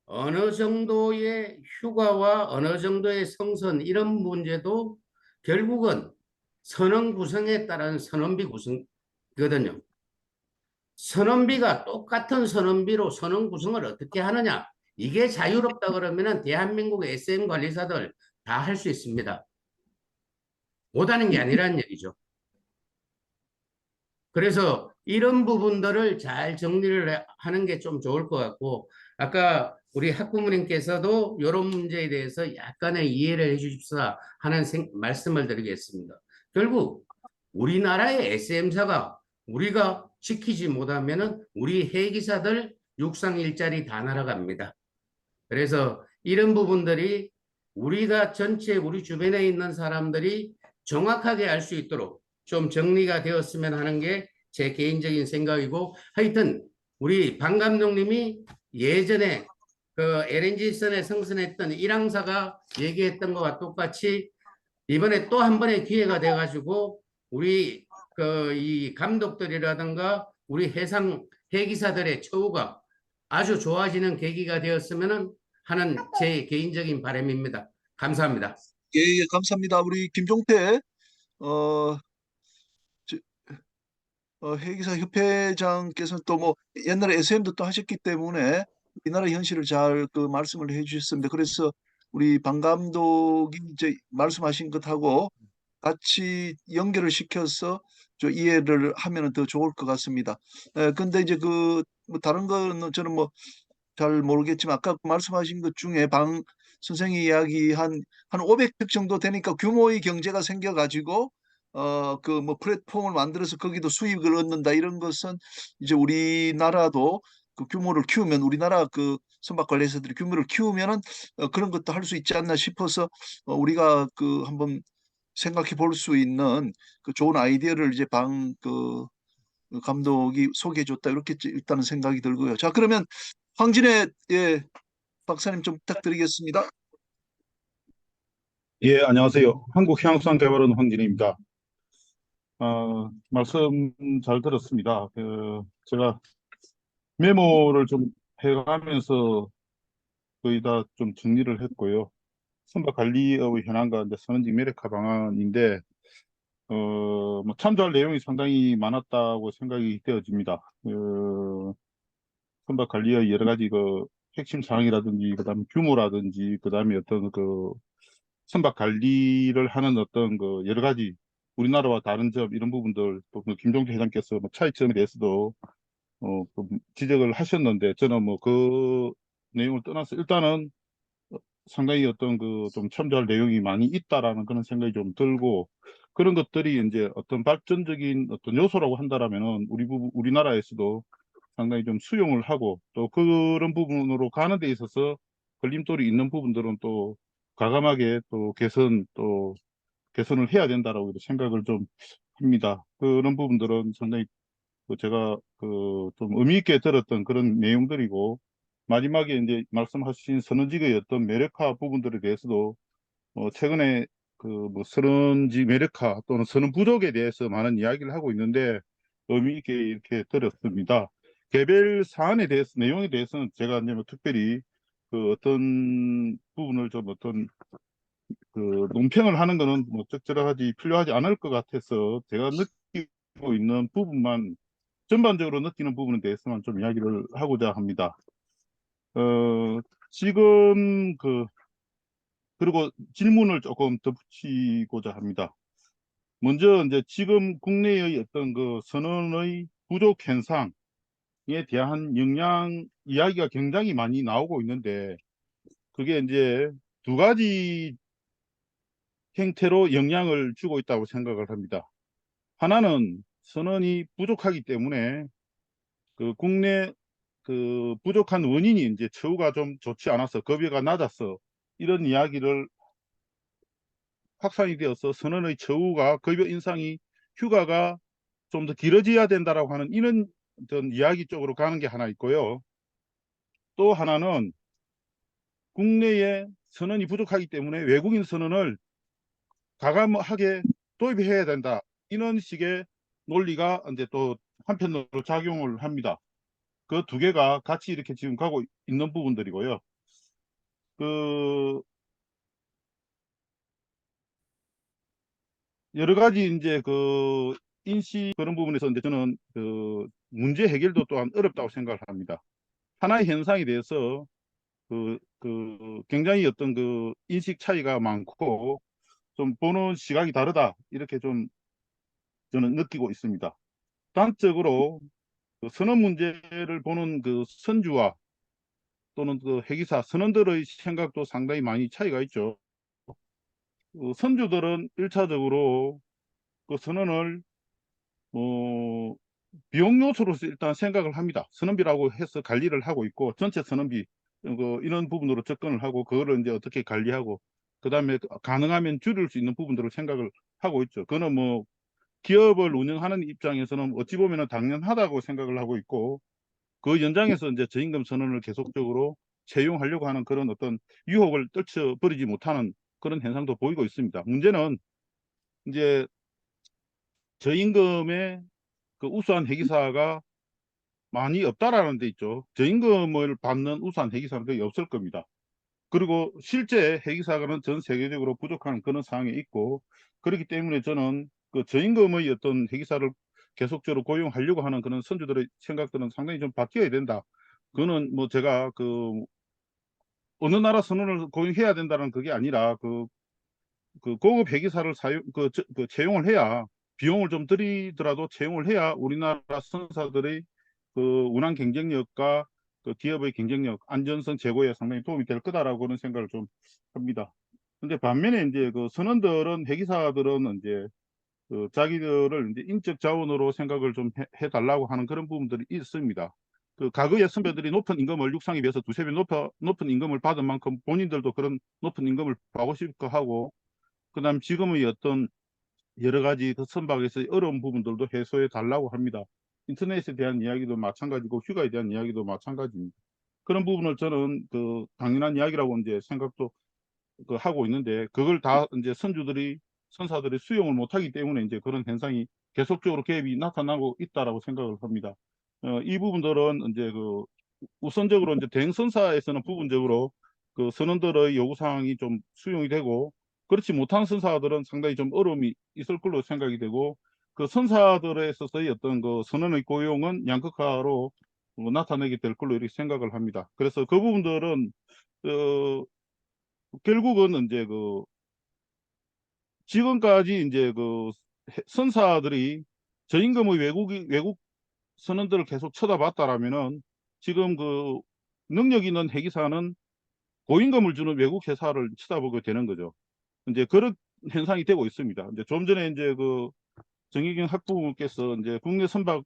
어느 정도의 휴가와 어느 정도의 성선 이런 문제도 결국은 선원 구성에 따른 선원비 구성이거든요. 선원비가 똑같은 선원비로 선원 구성을 어떻게 하느냐? 이게 자유롭다 그러면은 대한민국 SM 관리사들 다 할 수 있습니다. 못하는 게 아니라는 얘기죠. 그래서 이런 부분들을 잘 정리를 하는 게 좀 좋을 것 같고 아까 우리 학부모님께서도 이런 문제에 대해서 약간의 이해를 해 주십사 하는 말씀을 드리겠습니다. 결국 우리나라의 SM사가 우리가 지키지 못하면은 우리 해기사들 육상 일자리 다 날아갑니다. 그래서 이런 부분들이 우리가 전체 우리 주변에 있는 사람들이 정확하게 알 수 있도록 좀 정리가 되었으면 하는 게 제 개인적인 생각이고 하여튼 우리 방 감독님이 예전에 그 LNG선에 승선했던 일항사가 얘기했던 것과 똑같이 이번에 또 한 번의 기회가 돼가지고 우리 이 감독들이라든가 우리 해기사들의 처우가 아주 좋아지는 계기가 되었으면 하는 제 개인적인 바람입니다. 감사합니다.
예, 예, 감사합니다. 우리 김종태 회계사 협회장께서는 또 뭐 옛날에 SM도 또 하셨기 때문에 우리나라 현실을 잘 그 말씀을 해주셨습니다. 그래서 우리 방 감독이 이제 말씀하신 것하고 같이 연결을 시켜서 이해를 하면 더 좋을 것 같습니다. 근데 이제 뭐 다른 거는 저는 뭐 잘 모르겠지만 아까 말씀하신 것 중에 방 선생이 이야기한 한 500평 정도 되니까 규모의 경제가 생겨가지고 그 뭐 플랫폼을 만들어서 거기도 수익을 얻는다 이런 것은 이제 우리나라도 그 규모를 키우면 우리나라 그 선박관리사들이 규모를 키우면은 그런 것도 할 수 있지 않나 싶어서 우리가 그 한번 생각해 볼 수 있는 그 좋은 아이디어를 이제 감독이 소개해 줬다 이렇게 일단은 생각이 들고요. 자, 그러면 황진애 박사님 좀 부탁드리겠습니다.
예, 안녕하세요. 한국해양수산개발원 황진입니다. 말씀 잘 들었습니다. 제가 메모를 좀 해가면서 거의 다 좀 정리를 했고요. 선박관리업의 현황과 이제 선원직 매력화 방안인데, 뭐 참조할 내용이 상당히 많았다고 생각이 되어집니다. 선박관리의 여러 가지 핵심 사항이라든지, 그 다음에 규모라든지, 그 다음에 어떤 선박 관리를 하는 어떤 여러 가지 우리나라와 다른 점 이런 부분들 또그 김종태 회장께서 뭐 차이점에 대해서도 지적을 하셨는데 저는 뭐 그 내용을 떠나서 일단은 상당히 어떤 좀 첨부할 내용이 많이 있다라는 그런 생각이 좀 들고 그런 것들이 이제 어떤 발전적인 어떤 요소라고 한다라면은 우리나라에서도 상당히 좀 수용을 하고 또 그런 부분으로 가는 데 있어서 걸림돌이 있는 부분들은 또 과감하게 개선을 해야 된다라고 생각을 좀 합니다. 그런 부분들은 상당히 제가 좀 의미 있게 들었던 그런 내용들이고 마지막에 이제 말씀하신 선원직의 어떤 매력화 부분들에 대해서도 최근에 뭐 선원직 매력화 또는 선원 부족에 대해서 많은 이야기를 하고 있는데 의미 있게 이렇게 들었습니다. 개별 사안에 대해서 내용에 대해서는 제가 이제 뭐 특별히 어떤 부분을 좀 어떤 논평을 하는 거는 뭐 적절하지 필요하지 않을 것 같아서 제가 느끼고 있는 부분만 전반적으로 느끼는 부분에 대해서만 좀 이야기를 하고자 합니다. 지금 그리고 질문을 조금 덧붙이고자 합니다. 먼저 이제 지금 국내의 어떤 선원의 부족 현상에 대한 영향 이야기가 굉장히 많이 나오고 있는데 그게 이제 두 가지 형태로 영향을 주고 있다고 생각을 합니다. 하나는 선원이 부족하기 때문에 국내 부족한 원인이 이제 처우가 좀 좋지 않아서 급여가 낮아서 이런 이야기를 확산이 되어서 선원의 처우가 급여 인상이 휴가가 좀 더 길어져야 된다라고 하는 이런 어떤 이야기 쪽으로 가는 게 하나 있고요. 또 하나는 국내에 선원이 부족하기 때문에 외국인 선원을 과감하게 도입해야 된다. 이런 식의 논리가 이제 또 한편으로 작용을 합니다. 그 두 개가 같이 이렇게 지금 가고 있는 부분들이고요. 여러 가지 이제 인식 그런 부분에서 이제 저는 문제 해결도 또한 어렵다고 생각을 합니다. 하나의 현상에 대해서 굉장히 어떤 인식 차이가 많고 좀 보는 시각이 다르다 이렇게 좀 저는 느끼고 있습니다. 단적으로 선언 문제를 보는 선주와 또는 회계사 선원들의 생각도 상당히 많이 차이가 있죠. 선주들은 1차적으로 선언을 비용 요소로서 일단 생각을 합니다. 선언비라고 해서 관리를 하고 있고 전체 선언비 이런 부분으로 접근을 하고 그거를 이제 어떻게 관리하고 그 다음에 가능하면 줄일 수 있는 부분들을 생각을 하고 있죠. 그거는 뭐 기업을 운영하는 입장에서는 어찌 보면 당연하다고 생각을 하고 있고 그 연장에서 이제 저임금 선언을 계속적으로 채용하려고 하는 그런 어떤 유혹을 떨쳐버리지 못하는 그런 현상도 보이고 있습니다. 문제는 이제 저임금의 우수한 회계사가 많이 없다라는 데 있죠. 저임금을 받는 우수한 회계사는 거의 없을 겁니다. 그리고 실제 회계사는 전 세계적으로 부족한 그런 상황에 있고 그렇기 때문에 저는 저임금의 어떤 회계사를 계속적으로 고용하려고 하는 그런 선주들의 생각들은 상당히 좀 바뀌어야 된다. 그거는 뭐 제가 그 어느 나라 선언을 고용해야 된다는 그게 아니라 그 고급 회계사를 채용을 해야 비용을 좀 들이더라도 채용을 해야 우리나라 선사들의 그 운항 경쟁력과 그 기업의 경쟁력, 안전성 제고에 상당히 도움이 될 거다라고는 생각을 좀 합니다. 근데 반면에 이제 그 선원들은 회계사들은 이제 그 자기들을 이제 인적 자원으로 생각을 좀 해달라고 하는 그런 부분들이 있습니다. 그 과거의 선배들이 높은 임금을 육상에 비해서 두세 배 높은 임금을 받은 만큼 본인들도 그런 높은 임금을 받고 싶고 하고, 그다음 지금의 어떤 여러 가지 그 선박에서의 어려운 부분들도 해소해 달라고 합니다. 인터넷에 대한 이야기도 마찬가지고 휴가에 대한 이야기도 마찬가지입니다. 그런 부분을 저는 그 당연한 이야기라고 이제 생각도 그 하고 있는데, 그걸 다 이제 선사들이 수용을 못하기 때문에 이제 그런 현상이 계속적으로 개입이 나타나고 있다라고 생각을 합니다. 이 부분들은 이제 그 우선적으로 이제 대행선사에서는 부분적으로 그 선원들의 요구사항이 좀 수용이 되고, 그렇지 못한 선사들은 상당히 좀 어려움이 있을 걸로 생각이 되고, 그 선사들에 있어서의 어떤 그 선원의 고용은 양극화로 나타내게 될 걸로 이렇게 생각을 합니다. 그래서 그 부분들은 결국은 이제 그 지금까지 이제 그 선사들이 저임금의 외국 선원들을 계속 쳐다봤다라면은 지금 그 능력 있는 회계사는 고임금을 주는 외국 회사를 쳐다보게 되는 거죠. 이제 그런 현상이 되고 있습니다. 이제 좀 전에 이제 그 정의경 학부모께서 이제 국내 선박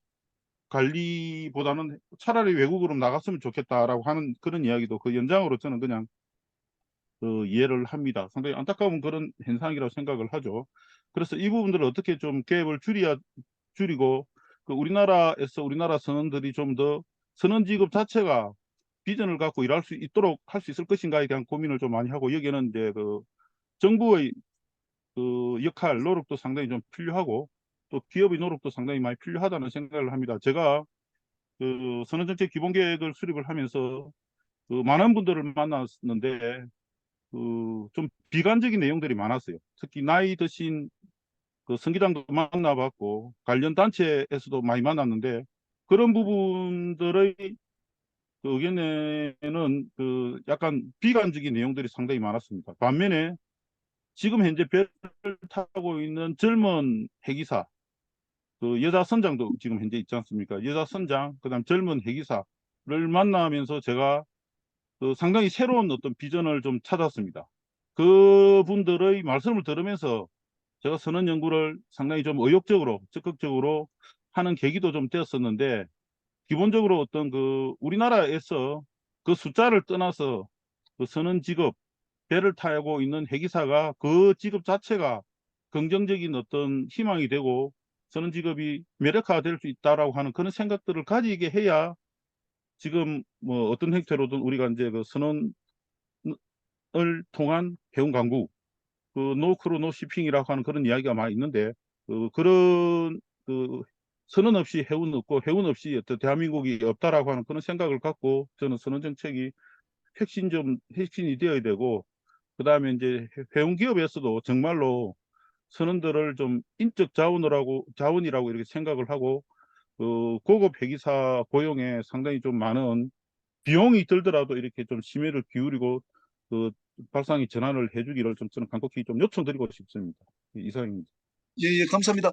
관리보다는 차라리 외국으로 나갔으면 좋겠다라고 하는 그런 이야기도 그 연장으로 저는 그냥 이해를 합니다. 상당히 안타까운 그런 현상이라고 생각을 하죠. 그래서 이 부분들을 어떻게 좀 갭을 줄이고 그 우리나라에서 우리나라 선원들이 좀 더 선원 직업 자체가 비전을 갖고 일할 수 있도록 할 수 있을 것인가에 대한 고민을 좀 많이 하고, 여기에는 이제 그 정부의 그 역할, 노력도 상당히 좀 필요하고 또 기업의 노력도 상당히 많이 필요하다는 생각을 합니다. 제가 그 선원정책 기본계획을 수립을 하면서 그 많은 분들을 만났는데 그 좀 비관적인 내용들이 많았어요. 특히 나이 드신 그 선기장도 만나봤고 관련 단체에서도 많이 만났는데, 그런 부분들의 그 의견에는 그 약간 비관적인 내용들이 상당히 많았습니다. 반면에 지금 현재 배를 타고 있는 젊은 해기사, 그 여자 선장도 지금 현재 있지 않습니까? 여자 선장, 그다음 젊은 해기사를 만나면서 제가 그 상당히 새로운 어떤 비전을 좀 찾았습니다. 그분들의 말씀을 들으면서 제가 선언 연구를 상당히 좀 의욕적으로, 적극적으로 하는 계기도 좀 되었었는데, 기본적으로 어떤 그 우리나라에서 그 숫자를 떠나서 그 선원 직업, 배를 타고 있는 해기사가 그 직업 자체가 긍정적인 어떤 희망이 되고 선원 직업이 매력화될 수 있다라고 하는 그런 생각들을 가지게 해야 지금 뭐 어떤 형태로든 우리가 이제 그 선원을 통한 해운 강국, 그 노크루 노시핑이라고 하는 그런 이야기가 많이 있는데, 그런 그 선언 없이 해운 없고 해운 없이 어떤 대한민국이 없다라고 하는 그런 생각을 갖고 저는 선언 정책이 핵심이 되어야 되고, 그다음에 이제 해운 기업에서도 정말로 선원들을 좀 인적 자원이라고 이렇게 생각을 하고 그 고급 회계사 고용에 상당히 좀 많은 비용이 들더라도 이렇게 좀 심혈을 기울이고 그 발상의 전환을 해주기를 좀 저는 간곡히 좀 요청드리고 싶습니다. 이상입니다.
예, 예, 감사합니다.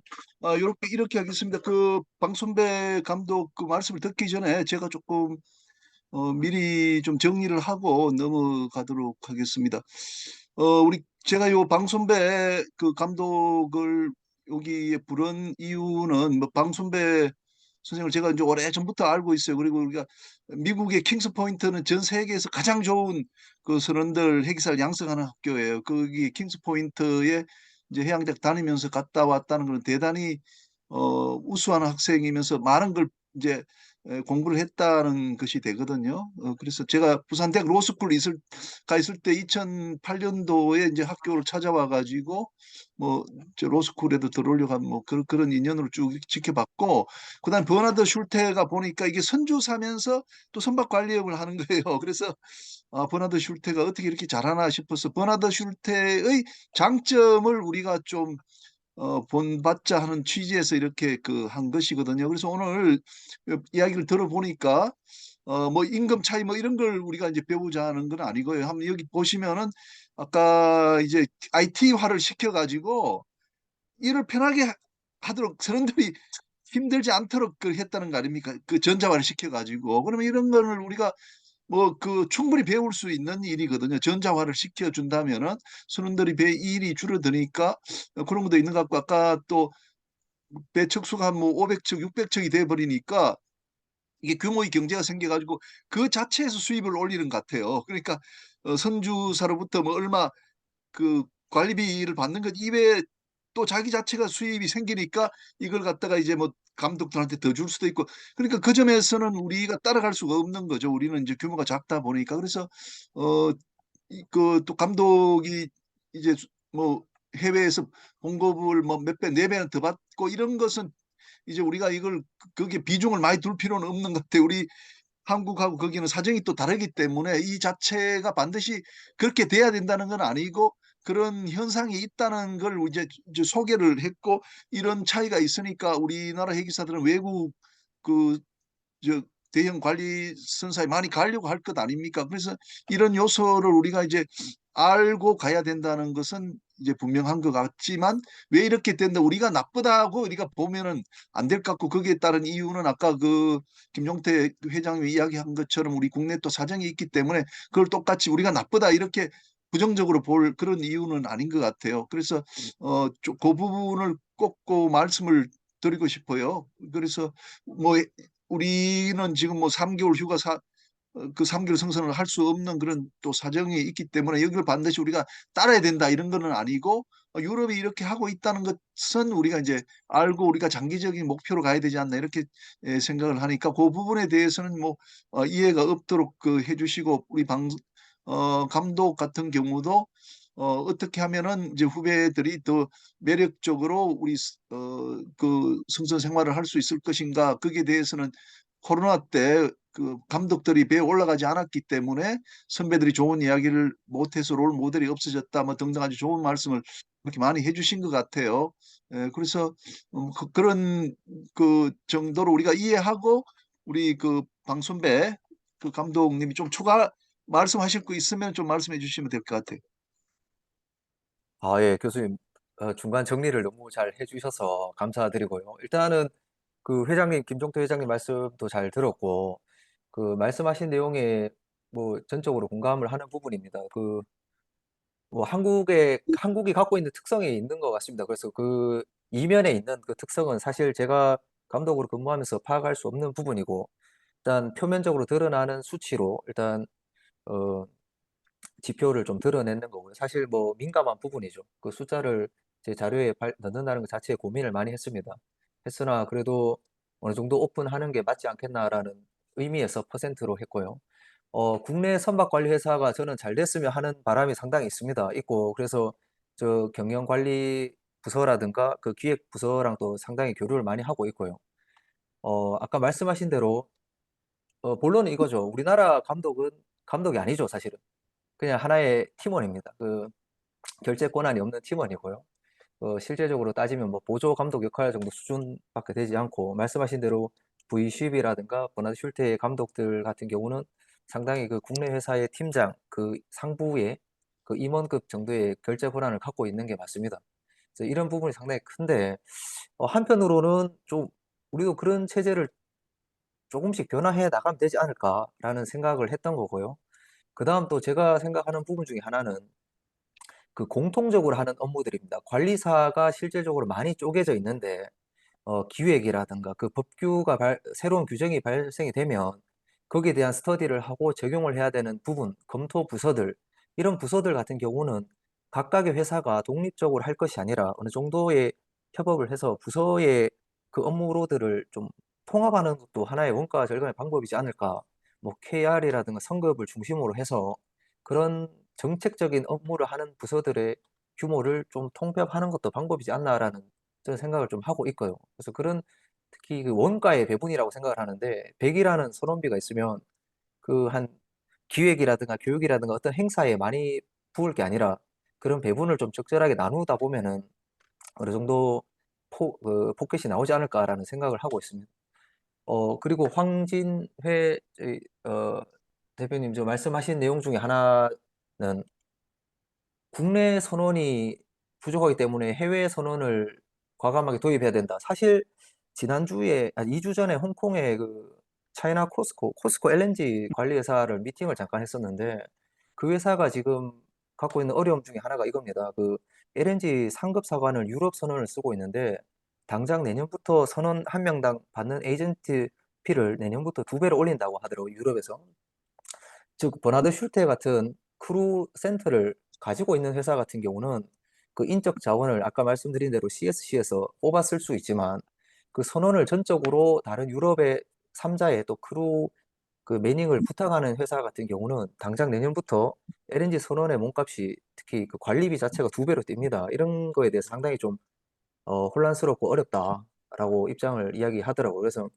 이렇게 하겠습니다. 그 방순배 감독 그 말씀을 듣기 전에 제가 조금 미리 좀 정리를 하고 넘어가도록 하겠습니다. 제가 요 방순배 그 감독을 여기에 부른 이유는 뭐 방순배 선생을 제가 이제 오래 전부터 알고 있어요. 그리고 우리가 미국의 킹스 포인트는 전 세계에서 가장 좋은 그 선원들 해기사를 양성하는 학교예요. 거기 킹스 포인트에 이제 해양대학 다니면서 갔다 왔다는 건 대단히 우수한 학생이면서 많은 걸 이제 공부를 했다는 것이 되거든요. 그래서 제가 부산대학 로스쿨 가 있을 때 2008년도에 이제 학교를 찾아와 가지고 뭐 로스쿨에도 들어오려고 한 뭐 그런 인연으로 쭉 지켜봤고, 그다음 버나드 슐테가 보니까 이게 선주사면서 또 선박 관리업을 하는 거예요. 그래서 버나드 슐테가 어떻게 이렇게 잘하나 싶어서 버나드 슐테의 장점을 우리가 좀 본받자 하는 취지에서 이렇게 한 것이거든요. 그래서 오늘 이야기를 들어보니까 뭐 임금 차이 뭐 이런 걸 우리가 이제 배우자는 건 아니고요. 한번 여기 보시면은 아까 이제 IT화를 시켜가지고 일을 편하게 하도록 사람들이 힘들지 않도록 했다는 거 아닙니까? 그 전자화를 시켜가지고. 그러면 이런 거를 우리가 뭐 충분히 배울 수 있는 일이거든요. 전자화를 시켜준다면은 선원들이 일이 줄어드니까 그런 것도 있는 것 같고 아까 또 배척수가 한 뭐 500척, 600척이 돼 버리니까 이게 규모의 경제가 생겨가지고 그 자체에서 수입을 올리는 것 같아요. 그러니까 선주사로부터 뭐 얼마 관리비를 받는 것 이외에 또 자기 자체가 수입이 생기니까 이걸 갖다가 이제 뭐 감독들한테 더 줄 수도 있고 그러니까 그 점에서는 우리가 따라갈 수가 없는 거죠. 우리는 이제 규모가 작다 보니까 그래서 어 또 감독이 이제 뭐 해외에서 봉급을 뭐 몇 배, 네 배는 더 받고 이런 것은 이제 우리가 이걸 거기에 비중을 많이 둘 필요는 없는 것 같아요. 우리 한국하고 거기는 사정이 또 다르기 때문에 이 자체가 반드시 그렇게 돼야 된다는 건 아니고 그런 현상이 있다는 걸 이제 소개를 했고 이런 차이가 있으니까 우리나라 회계사들은 외국 그 저 대형 관리선사에 많이 가려고 할 것 아닙니까? 그래서 이런 요소를 우리가 이제 알고 가야 된다는 것은 이제 분명한 것 같지만 왜 이렇게 된다 우리가 나쁘다고 우리가 보면은 안 될 것 같고 거기에 따른 이유는 아까 김용태 회장님이 이야기한 것처럼 우리 국내 또 사정이 있기 때문에 그걸 똑같이 우리가 나쁘다 이렇게 부정적으로 볼 그런 이유는 아닌 것 같아요. 그래서 그 부분을 꼭 말씀을 드리고 싶어요. 그래서 뭐 우리는 지금 뭐 3개월 휴가 그 3개월 성선을 할 수 없는 그런 또 사정이 있기 때문에 여기를 반드시 우리가 따라야 된다 이런 거는 아니고 유럽이 이렇게 하고 있다는 것은 우리가 이제 알고 우리가 장기적인 목표로 가야 되지 않나 이렇게 생각을 하니까 그 부분에 대해서는 뭐 이해가 없도록 해주시고 우리 감독 같은 경우도 어떻게 하면은 이제 후배들이 더 매력적으로 우리 승선 생활을 할 수 있을 것인가 거기에 대해서는 코로나 때 감독들이 배에 올라가지 않았기 때문에 선배들이 좋은 이야기를 못해서 롤 모델이 없어졌다 뭐 등등 아주 좋은 말씀을 그렇게 많이 해주신 것 같아요. 그래서 그런 정도로 우리가 이해하고 우리 방선배 감독님이 좀 추가 말씀하실 거 있으면 좀 말씀해 주시면 될 것 같아요.
예, 교수님, 중간 정리를 너무 잘 해주셔서 감사드리고요. 일단은 김종태 회장님 말씀도 잘 들었고, 말씀하신 내용에 뭐 전적으로 공감을 하는 부분입니다. 뭐 한국이 갖고 있는 특성이 있는 것 같습니다. 그래서 이면에 있는 그 특성은 사실 제가 감독으로 근무하면서 파악할 수 없는 부분이고, 일단 표면적으로 드러나는 수치로 일단, 어, 지표를 좀 드러내는 거고요. 사실 뭐 민감한 부분이죠. 그 숫자를 제 자료에 넣는다는 것 자체에 고민을 많이 했습니다. 했으나 그래도 어느 정도 오픈하는 게 맞지 않겠나라는 의미에서 퍼센트로 했고요. 국내 선박관리회사가 저는 잘 됐으면 하는 바람이 상당히 있고, 그래서 저 경영관리 부서라든가 그 기획 부서랑 또 상당히 교류를 많이 하고 있고요. 아까 말씀하신 대로, 본론은 이거죠. 우리나라 감독은 감독이 아니죠, 사실은. 그냥 하나의 팀원입니다. 결제 권한이 없는 팀원이고요. 실제적으로 따지면 뭐 보조 감독 역할 정도 수준밖에 되지 않고 말씀하신 대로 V10이라든가 버나드 슐테 감독들 같은 경우는 상당히 국내 회사의 팀장 상부의 임원급 정도의 결제 권한을 갖고 있는 게 맞습니다. 그래서 이런 부분이 상당히 큰데 한편으로는 좀 우리도 그런 체제를 조금씩 변화해 나가면 되지 않을까라는 생각을 했던 거고요. 그 다음 또 제가 생각하는 부분 중에 하나는 공통적으로 하는 업무들입니다. 관리사가 실질적으로 많이 쪼개져 있는데 기획이라든가 새로운 규정이 발생이 되면 거기에 대한 스터디를 하고 적용을 해야 되는 부분, 검토 부서들, 이런 부서들 같은 경우는 각각의 회사가 독립적으로 할 것이 아니라 어느 정도의 협업을 해서 부서의 그 업무로들을 좀 통합하는 것도 하나의 원가 절감의 방법이지 않을까. 뭐 KR이라든가 성급을 중심으로 해서 그런 정책적인 업무를 하는 부서들의 규모를 좀 통폐합하는 것도 방법이지 않나라는 저는 생각을 좀 하고 있고요. 그래서 특히 원가의 배분이라고 생각을 하는데 100이라는 선원비가 있으면 한 기획이라든가 교육이라든가 어떤 행사에 많이 부을 게 아니라 그런 배분을 좀 적절하게 나누다 보면은 어느 정도 포켓이 나오지 않을까라는 생각을 하고 있습니다. 그리고 황진회 대표님 저 말씀하신 내용 중에 하나는 국내 선원이 부족하기 때문에 해외 선원을 과감하게 도입해야 된다. 사실 지난주에, 아니 2주 전에 홍콩에 그 차이나 코스코 LNG 관리회사를 미팅을 잠깐 했었는데 그 회사가 지금 갖고 있는 어려움 중에 하나가 이겁니다. 그 LNG 상급 사관을 유럽 선원을 쓰고 있는데 당장 내년부터 선원 한 명당 받는 에이전트 피를 내년부터 2배로 올린다고 하더라고요, 유럽에서. 즉 버나드 슐테 같은 크루 센터를 가지고 있는 회사 같은 경우는 그 인적 자원을 아까 말씀드린 대로 CSC에서 뽑아 쓸 수 있지만 그 선원을 전적으로 다른 유럽의 3자의 또 크루 그 매닝을 부탁하는 회사 같은 경우는 당장 내년부터 LNG 선원의 몸값이 특히 그 관리비 자체가 2배로 뜁니다. 이런 거에 대해서 상당히 좀 혼란스럽고 어렵다라고 입장을 이야기하더라고요. 그래서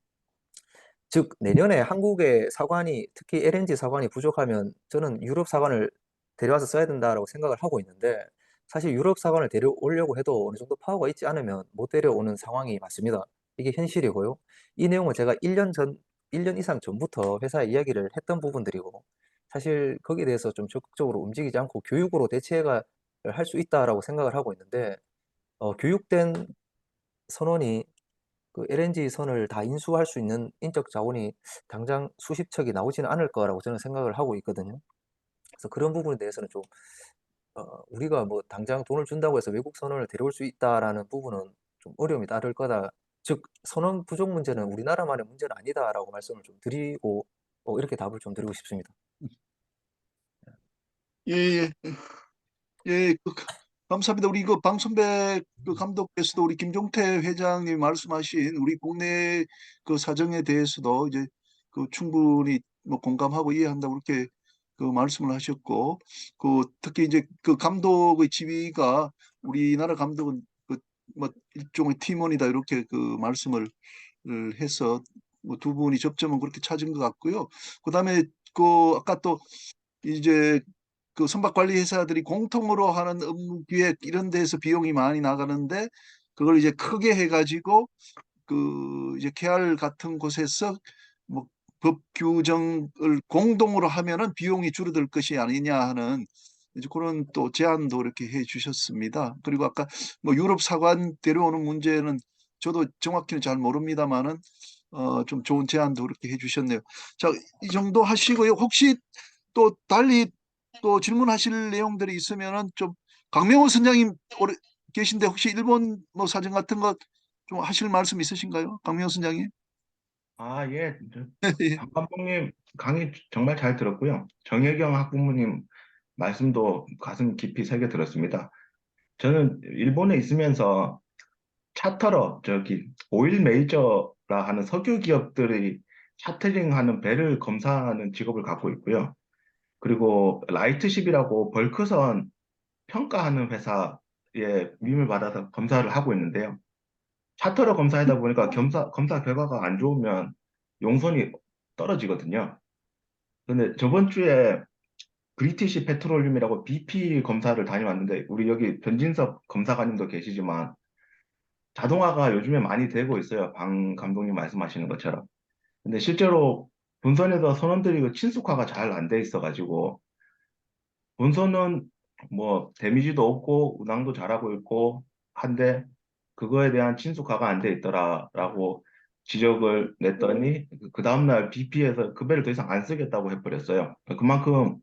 즉 내년에 한국의 사관이 특히 LNG 사관이 부족하면 저는 유럽 사관을 데려와서 써야 된다라고 생각을 하고 있는데 사실 유럽 사관을 데려오려고 해도 어느 정도 파워가 있지 않으면 못 데려오는 상황이 맞습니다. 이게 현실이고요. 이 내용은 제가 1년 이상 전부터 회사에 이야기를 했던 부분들이고 사실 거기에 대해서 좀 적극적으로 움직이지 않고 교육으로 대체가 할 수 있다라고 생각을 하고 있는데 교육된 선원이 그 LNG 선을 다 인수할 수 있는 인적 자원이 당장 수십 척이 나오지는 않을 거라고 저는 생각을 하고 있거든요. 그래서 그런 부분에 대해서는 좀 우리가 뭐 당장 돈을 준다고 해서 외국 선원을 데려올 수 있다라는 부분은 좀 어려움이 따를 거다. 즉 선원 부족 문제는 우리나라만의 문제는 아니다라고 말씀을 좀 드리고 이렇게 답을 좀 드리고 싶습니다.
예, 예, 예, 감사합니다. 우리 그 방선배 그 감독께서도 우리 김종태 회장님이 말씀하신 우리 국내 그 사정에 대해서도 이제 그 충분히 뭐 공감하고 이해한다고 그렇게 그 말씀을 하셨고, 그 특히 이제 그 감독의 지위가 우리나라 감독은 그 뭐 일종의 팀원이다 이렇게 그 말씀을 해서 뭐 두 분이 접점은 그렇게 찾은 것 같고요. 그다음에 그 아까 또 이제 그 선박 관리 회사들이 공통으로 하는 업무 기획 이런 데서 비용이 많이 나가는데 그걸 이제 크게 해가지고 그 이제 KR 같은 곳에서 뭐 법 규정을 공동으로 하면은 비용이 줄어들 것이 아니냐 하는 이제 그런 또 제안도 이렇게 해 주셨습니다. 그리고 아까 뭐 유럽 사관 데려오는 문제는 저도 정확히는 잘 모릅니다만은 좀 좋은 제안도 그렇게 해 주셨네요. 자, 이 정도 하시고요. 혹시 또 달리 또 질문하실 내용들이 있으면은 좀 강명호 선장님 오래 계신데 혹시 일본 뭐 사정 같은 거 좀 하실 말씀 있으신가요? 강명호 선장님?
아, 예. 박 감독님 강의 정말 잘 들었고요. 정혜경 학부모님 말씀도 가슴 깊이 새겨 들었습니다. 저는 일본에 있으면서 차터러, 오일 메이저라 하는 석유 기업들이 차터링하는 배를 검사하는 직업을 갖고 있고요. 그리고 라이트십이라고 벌크선 평가하는 회사에 위임을 받아서 검사를 하고 있는데요. 차터러 검사하다 보니까 검사 결과가 안 좋으면 용선이 떨어지거든요. 근데 저번 주에 브리티시 페트롤륨이라고 BP 검사를 다녀왔는데 우리 여기 변진섭 검사관님도 계시지만 자동화가 요즘에 많이 되고 있어요. 방 감독님 말씀하시는 것처럼. 근데 실제로 본선에서 선원들이 그 친숙화가 잘 안 돼 있어가지고 본선은 뭐 데미지도 없고 운항도 잘하고 있고 한데 그거에 대한 친숙화가 안 돼 있더라라고 지적을 냈더니 그 다음날 BP에서 그 배를 더 이상 안 쓰겠다고 해버렸어요. 그만큼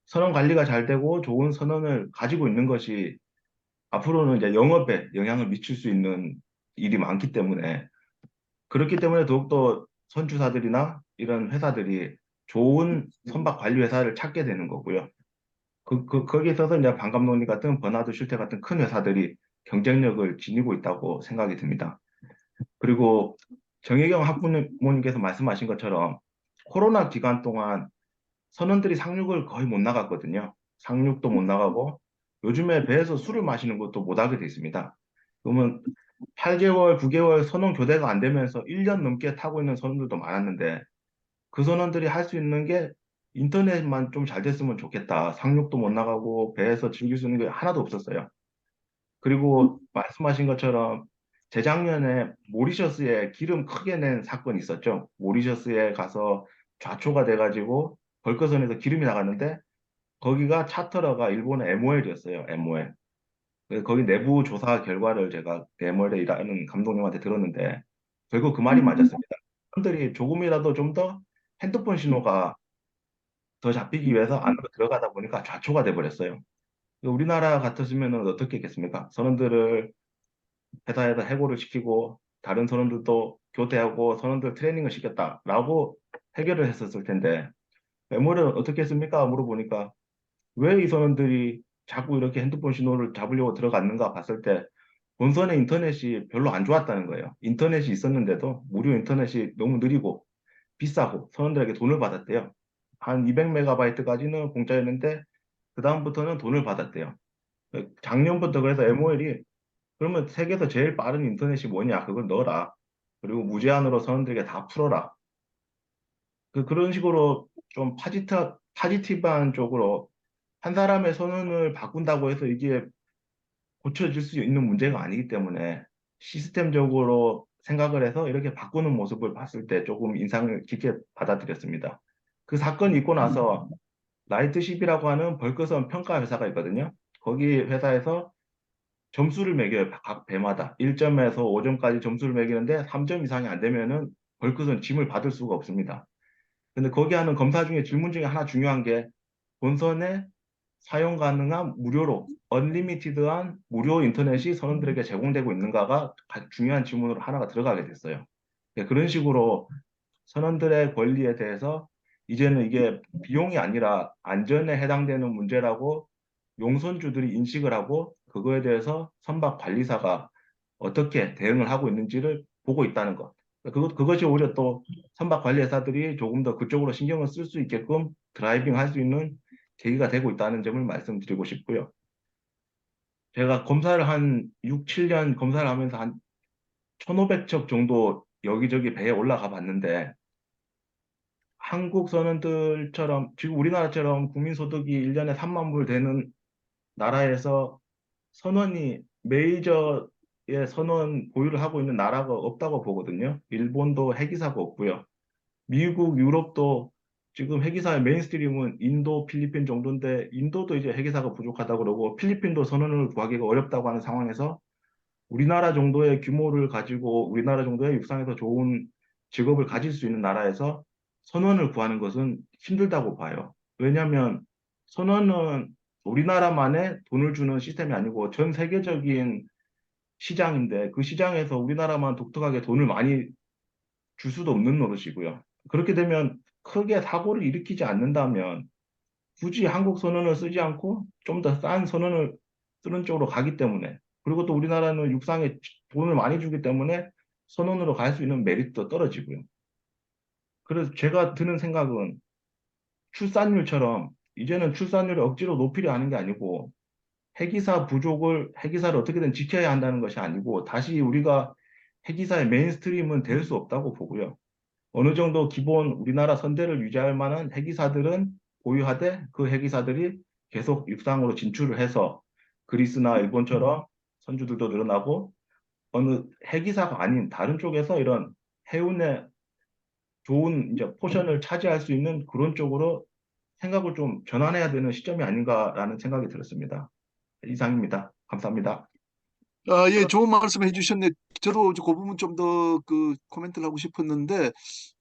선원 관리가 잘 되고 좋은 선원을 가지고 있는 것이 앞으로는 이제 영업에 영향을 미칠 수 있는 일이 많기 때문에 그렇기 때문에 더욱더 선주사들이나 이런 회사들이 좋은 선박 관리 회사를 찾게 되는 거고요. 거기에 있어서 이제 방 감독님 같은 버나드 슐테 같은 큰 회사들이 경쟁력을 지니고 있다고 생각이 듭니다. 그리고 정혜경 학부모님께서 말씀하신 것처럼 코로나 기간 동안 선원들이 상륙을 거의 못 나갔거든요. 상륙도 못 나가고 요즘에 배에서 술을 마시는 것도 못 하게 돼 있습니다. 그러면 8개월, 9개월 선원 교대가 안 되면서 1년 넘게 타고 있는 선원들도 많았는데 그 선원들이 할 수 있는 게 인터넷만 좀 잘 됐으면 좋겠다. 상륙도 못 나가고 배에서 즐길 수 있는 게 하나도 없었어요. 그리고 말씀하신 것처럼 재작년에 모리셔스에 기름 크게 낸 사건이 있었죠. 모리셔스에 가서 좌초가 돼가지고 벌거선에서 기름이 나갔는데 거기가 차터러가 일본의 MOL이었어요. MOL. 거기 내부 조사 결과를 제가 MOL에 일하는 감독님한테 들었는데 결국 그 말이 맞았습니다. 사람들이 조금이라도 좀 더 핸드폰 신호가 더 잡히기 위해서 안으로 들어가다 보니까 좌초가 돼버렸어요. 우리나라 같았으면 어떻게 했겠습니까? 선원들을 회사에서 해고를 시키고 다른 선원들도 교대하고 선원들 트레이닝을 시켰다라고 해결을 했었을 텐데 메모를 어떻게 했습니까? 물어보니까 왜 이 선원들이 자꾸 이렇게 핸드폰 신호를 잡으려고 들어갔는가 봤을 때 본선의 인터넷이 별로 안 좋았다는 거예요. 인터넷이 있었는데도 무료 인터넷이 너무 느리고 비싸고 선원들에게 돈을 받았대요. 한 200메가바이트까지는 공짜였는데 그다음부터는 돈을 받았대요. 작년부터 그래서 MOL이 그러면 세계에서 제일 빠른 인터넷이 뭐냐? 그걸 넣어라. 그리고 무제한으로 선원들에게 다 풀어라. 그런 식으로 좀 파지티브한 쪽으로 한 사람의 선언을 바꾼다고 해서 이게 고쳐질 수 있는 문제가 아니기 때문에 시스템적으로 생각을 해서 이렇게 바꾸는 모습을 봤을 때 조금 인상을 깊게 받아들였습니다. 그 사건이 있고 나서 라이트십이라고 하는 벌크선 평가 회사가 있거든요. 거기 회사에서 점수를 매겨요. 각 배마다. 1점에서 5점까지 점수를 매기는데 3점 이상이 안 되면은 벌크선 짐을 받을 수가 없습니다. 근데 거기 하는 검사 중에 질문 중에 하나 중요한 게 본선에 사용 가능한 무료로 언리미티드한 무료 인터넷이 선원들에게 제공되고 있는가가 중요한 질문으로 하나가 들어가게 됐어요. 그런 식으로 선원들의 권리에 대해서 이제는 이게 비용이 아니라 안전에 해당되는 문제라고 용선주들이 인식을 하고 그거에 대해서 선박 관리사가 어떻게 대응을 하고 있는지를 보고 있다는 것. 그것이 오히려 또 선박 관리 회사들이 조금 더 그쪽으로 신경을 쓸 수 있게끔 드라이빙 할 수 있는 계기가 되고 있다는 점을 말씀드리고 싶고요. 제가 검사를 한 6, 7년 검사를 하면서 한 1,500척 정도 여기저기 배에 올라가 봤는데 한국 선원들처럼 지금 우리나라처럼 국민소득이 1년에 3만 불 되는 나라에서 선원이 메이저의 선원 보유를 하고 있는 나라가 없다고 보거든요. 일본도 해기사가 없고요. 미국, 유럽도 지금 해기사의 메인스트림은 인도, 필리핀 정도인데 인도도 이제 해기사가 부족하다고 그러고 필리핀도 선원을 구하기가 어렵다고 하는 상황에서 우리나라 정도의 규모를 가지고 우리나라 정도의 육상에서 좋은 직업을 가질 수 있는 나라에서 선원을 구하는 것은 힘들다고 봐요. 왜냐하면 선원은 우리나라만의 돈을 주는 시스템이 아니고 전 세계적인 시장인데 그 시장에서 우리나라만 독특하게 돈을 많이 줄 수도 없는 노릇이고요. 그렇게 되면 크게 사고를 일으키지 않는다면 굳이 한국 선원을 쓰지 않고 좀 더 싼 선원을 쓰는 쪽으로 가기 때문에 그리고 또 우리나라는 육상에 돈을 많이 주기 때문에 선원으로 갈 수 있는 메리트도 떨어지고요. 그래서 제가 드는 생각은 출산율처럼 이제는 출산율을 억지로 높이려 하는 게 아니고 해기사를 어떻게든 지켜야 한다는 것이 아니고 다시 우리가 해기사의 메인스트림은 될 수 없다고 보고요. 어느 정도 기본 우리나라 선대를 유지할 만한 해기사들은 보유하되 그 해기사들이 계속 육상으로 진출을 해서 그리스나 일본처럼 선주들도 늘어나고 어느 해기사가 아닌 다른 쪽에서 이런 해운의 좋은 이제 포션을 차지할 수 있는 그런 쪽으로 생각을 좀 전환해야 되는 시점이 아닌가라는 생각이 들었습니다. 이상입니다. 감사합니다.
예, 좋은 말씀 해주셨네. 저도 그 부분 좀 더 그 코멘트를 하고 싶었는데,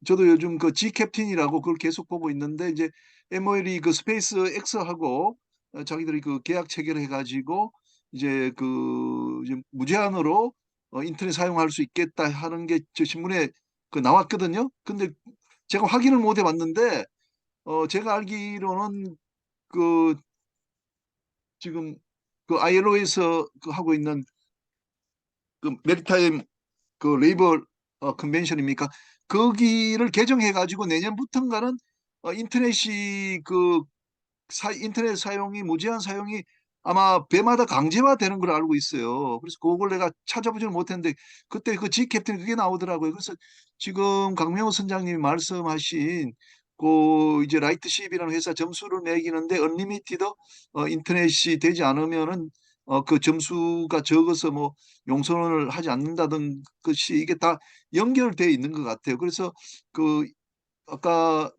저도 요즘 그 G 캡틴이라고 그걸 계속 보고 있는데, 이제 MOL이 그 스페이스 X하고 자기들이 그 계약 체결해가지고 이제 그 이제 무제한으로 인터넷 사용할 수 있겠다 하는 게 저 신문에 그 나왔거든요. 근데 제가 확인을 못 해봤는데, 제가 알기로는 그 지금 그 ILO에서 그 하고 있는 그 메리타임 그 레이버 컨벤션입니까? 거기를 개정해 가지고 내년부터인가는 인터넷이 그 인터넷 사용이 무제한 사용이 아마 배마다 강제화되는 걸 알고 있어요. 그래서 그걸 내가 찾아보지는 못했는데 그때 그 G 캡틴 그게 나오더라고요. 그래서 지금 강명호 선장님이 말씀하신 그 이제 라이트십이라는 회사 점수를 매기는데 언리미티드 인터넷이 되지 않으면은 그 점수가 적어서 뭐 용서를 하지 않는다든 것이 이게 다 연결돼 있는 것 같아요. 그래서 그 아까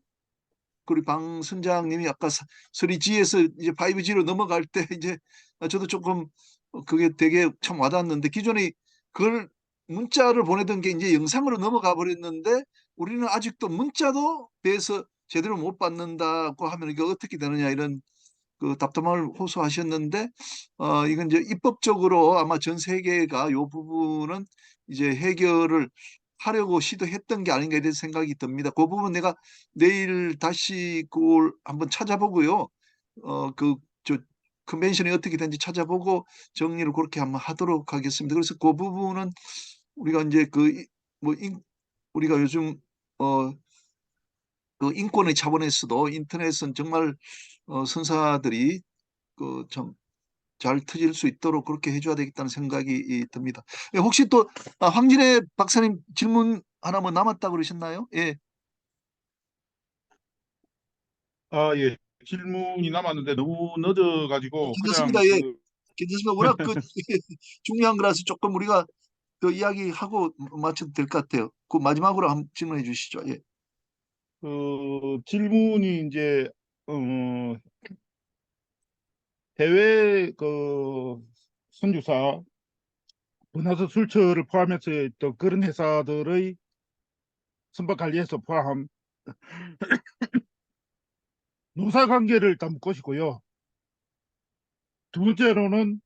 우리 방 선장님이 아까 3G에서 이제 5G로 넘어갈 때 이제 저도 조금 그게 되게 참 와닿았는데 기존에 그걸 문자를 보내던 게 이제 영상으로 넘어가 버렸는데 우리는 아직도 문자도 배에서 제대로 못 받는다고 하면 이게 어떻게 되느냐 이런 그 답답함을 호소하셨는데 이건 이제 입법적으로 아마 전 세계가 이 부분은 이제 해결을 하려고 시도했던 게 아닌가 이런 생각이 듭니다. 그 부분 내가 내일 다시 그걸 한번 찾아보고요. 저 컨벤션이 어떻게 되는지 찾아보고 정리를 그렇게 한번 하도록 하겠습니다. 그래서 그 부분은 우리가 이제 뭐 우리가 요즘 어 그 인권의 차원에서도 인터넷은 정말 선사들이 참 잘 터질 수 있도록 그렇게 해줘야 되겠다는 생각이 듭니다. 예, 혹시 또 황진애 박사님 질문 하나 뭐 남았다고 그러셨나요? 예,
아, 예. 질문이 남았는데 너무 늦어가지고 그냥
괜찮습니다. 예, 괜찮습니다. 워낙 중요한 거라서 조금 우리가 그 이야기하고 마쳐도 될 것 같아요. 그 마지막으로 한번 질문해 주시죠. 예.
질문이 이제 어, 해외 선주사 번화서 출처를 포함해서 또 그런 회사들의 선박 관리에서 포함 노사 관계를 일단 묻고 싶고요. 두 번째로는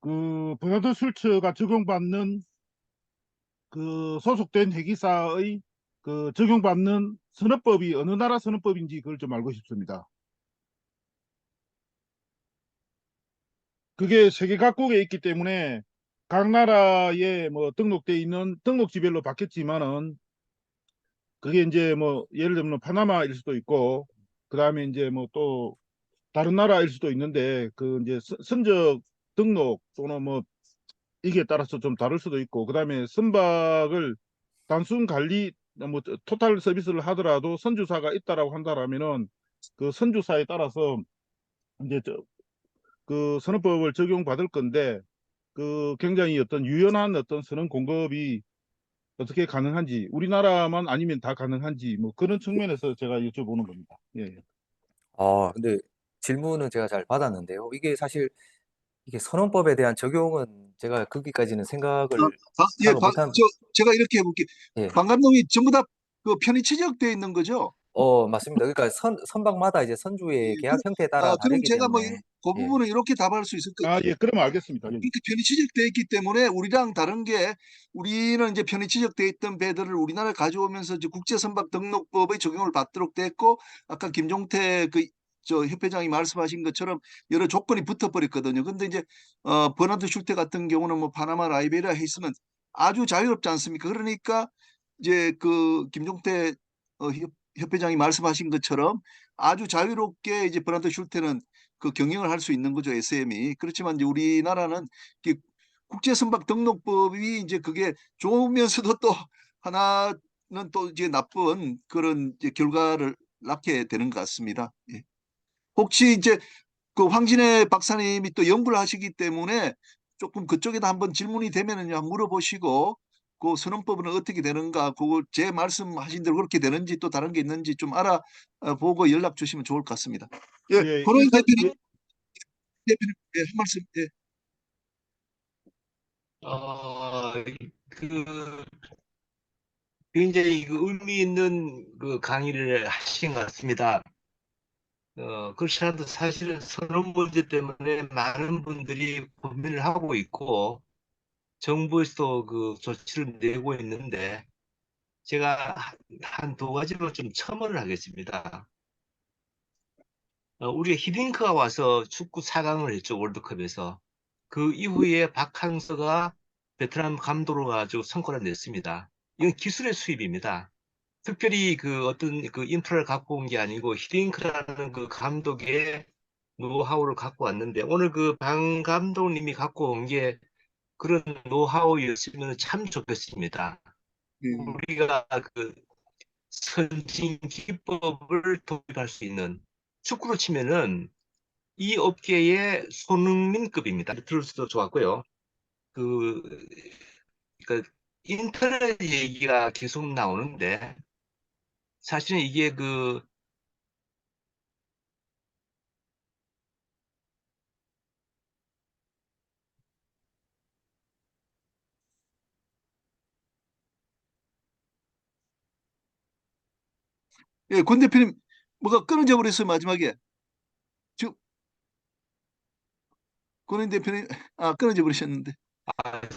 그 번화서 출처가 적용받는 그 소속된 회기사의 그 적용받는 선업법이 어느 나라 선업법인지 그걸 좀 알고 싶습니다. 그게 세계 각국에 있기 때문에 각 나라에 뭐 등록돼 있는 등록지별로 바뀌었지만은 그게 이제 뭐 예를 들면 파나마일 수도 있고 그다음에 이제 뭐 또 다른 나라일 수도 있는데 그 이제 선적 등록 또는 뭐 이게 따라서 좀 다를 수도 있고 그다음에 선박을 단순 관리 뭐 토탈 서비스를 하더라도 선주사가 있다라고 한다라면은 그 선주사에 따라서 이제 그 선업법을 적용받을 건데 그 굉장히 어떤 유연한 어떤 선원 공급이 어떻게 가능한지 우리나라만 아니면 다 가능한지 뭐 그런 측면에서 제가 여쭤보는 겁니다. 예.
근데 질문은 제가 잘 받았는데요. 이게 사실 이게 선언법에 대한 적용은 제가 거기까지는 생각을
예,
생각을 못한.
제가 이렇게 해볼게요.
예.
방 감독이 전부 다 그 편의 취적되어 있는 거죠?
맞습니다. 그러니까 선박마다 이제 선주의
예,
계약 형태에 따라
그럼
다르기
제가 뭐
때문에.
그
예.
부분은 이렇게 답할 수 있을 것
아, 예, 그러면 알겠습니다. 예.
그러니까 편의 취적되어 있기 때문에 우리랑 다른 게 우리는 이제 편의 취적되어 있던 배들을 우리나라에 가져오면서 이제 국제선박 등록법의 적용을 받도록 됐고 아까 김종태 저 협회장이 말씀하신 것처럼 여러 조건이 붙어버렸거든요. 근데 이제 버나드 슐테 같은 경우는 뭐 파나마 라이베리아 했으면 아주 자유롭지 않습니까? 그러니까 이제 그 김종태 협회장이 말씀하신 것처럼 아주 자유롭게 이제 버나드 슐테는 그 경영을 할 수 있는 거죠, SM이. 그렇지만 이제 우리나라는 국제선박 등록법이 이제 그게 좋으면서도 또 하나는 또 이제 나쁜 그런 이제 결과를 낳게 되는 것 같습니다. 예. 혹시 이제 그 황진애 박사님이 또 연구를 하시기 때문에 조금 그쪽에다 한번 질문이 되면은요, 한번 물어보시고 그 선언법은 어떻게 되는가, 그거 제 말씀하신 대로 그렇게 되는지 또 다른 게 있는지 좀 알아보고 연락 주시면 좋을 것 같습니다. 예,
예,
권호인 대표님, 예, 한 말씀. 예.
어, 그 굉장히 그 의미 있는 그 강의를 하신 것 같습니다. 그렇지 않아도 사실은 선언 문제 때문에 많은 분들이 고민을 하고 있고 정부에서도 그 조치를 내고 있는데 제가 한 두 가지로 좀 첨언을 하겠습니다. 우리가 히딩크가 와서 축구 4강을 했죠, 월드컵에서. 그 이후에 박항서가 베트남 감독으로 가지고 성과를 냈습니다. 이건 기술의 수입입니다. 특별히 그 어떤 그 인프라를 갖고 온 게 아니고 히딩크라는 그 감독의 노하우를 갖고 왔는데 오늘 그 방 감독님이 갖고 온 게 그런 노하우였으면 참 좋겠습니다.
음,
우리가 그 선진 기법을 도입할 수 있는 축구로 치면은 이 업계의 손흥민급입니다. 들을수도 좋았고요. 그러니까 인터넷 얘기가 계속 나오는데 사실은 이게
예, 권 대표님 뭐가 끊어져 버렸어요 마지막에. 지금 권 대표님 끊어져 버리셨는데.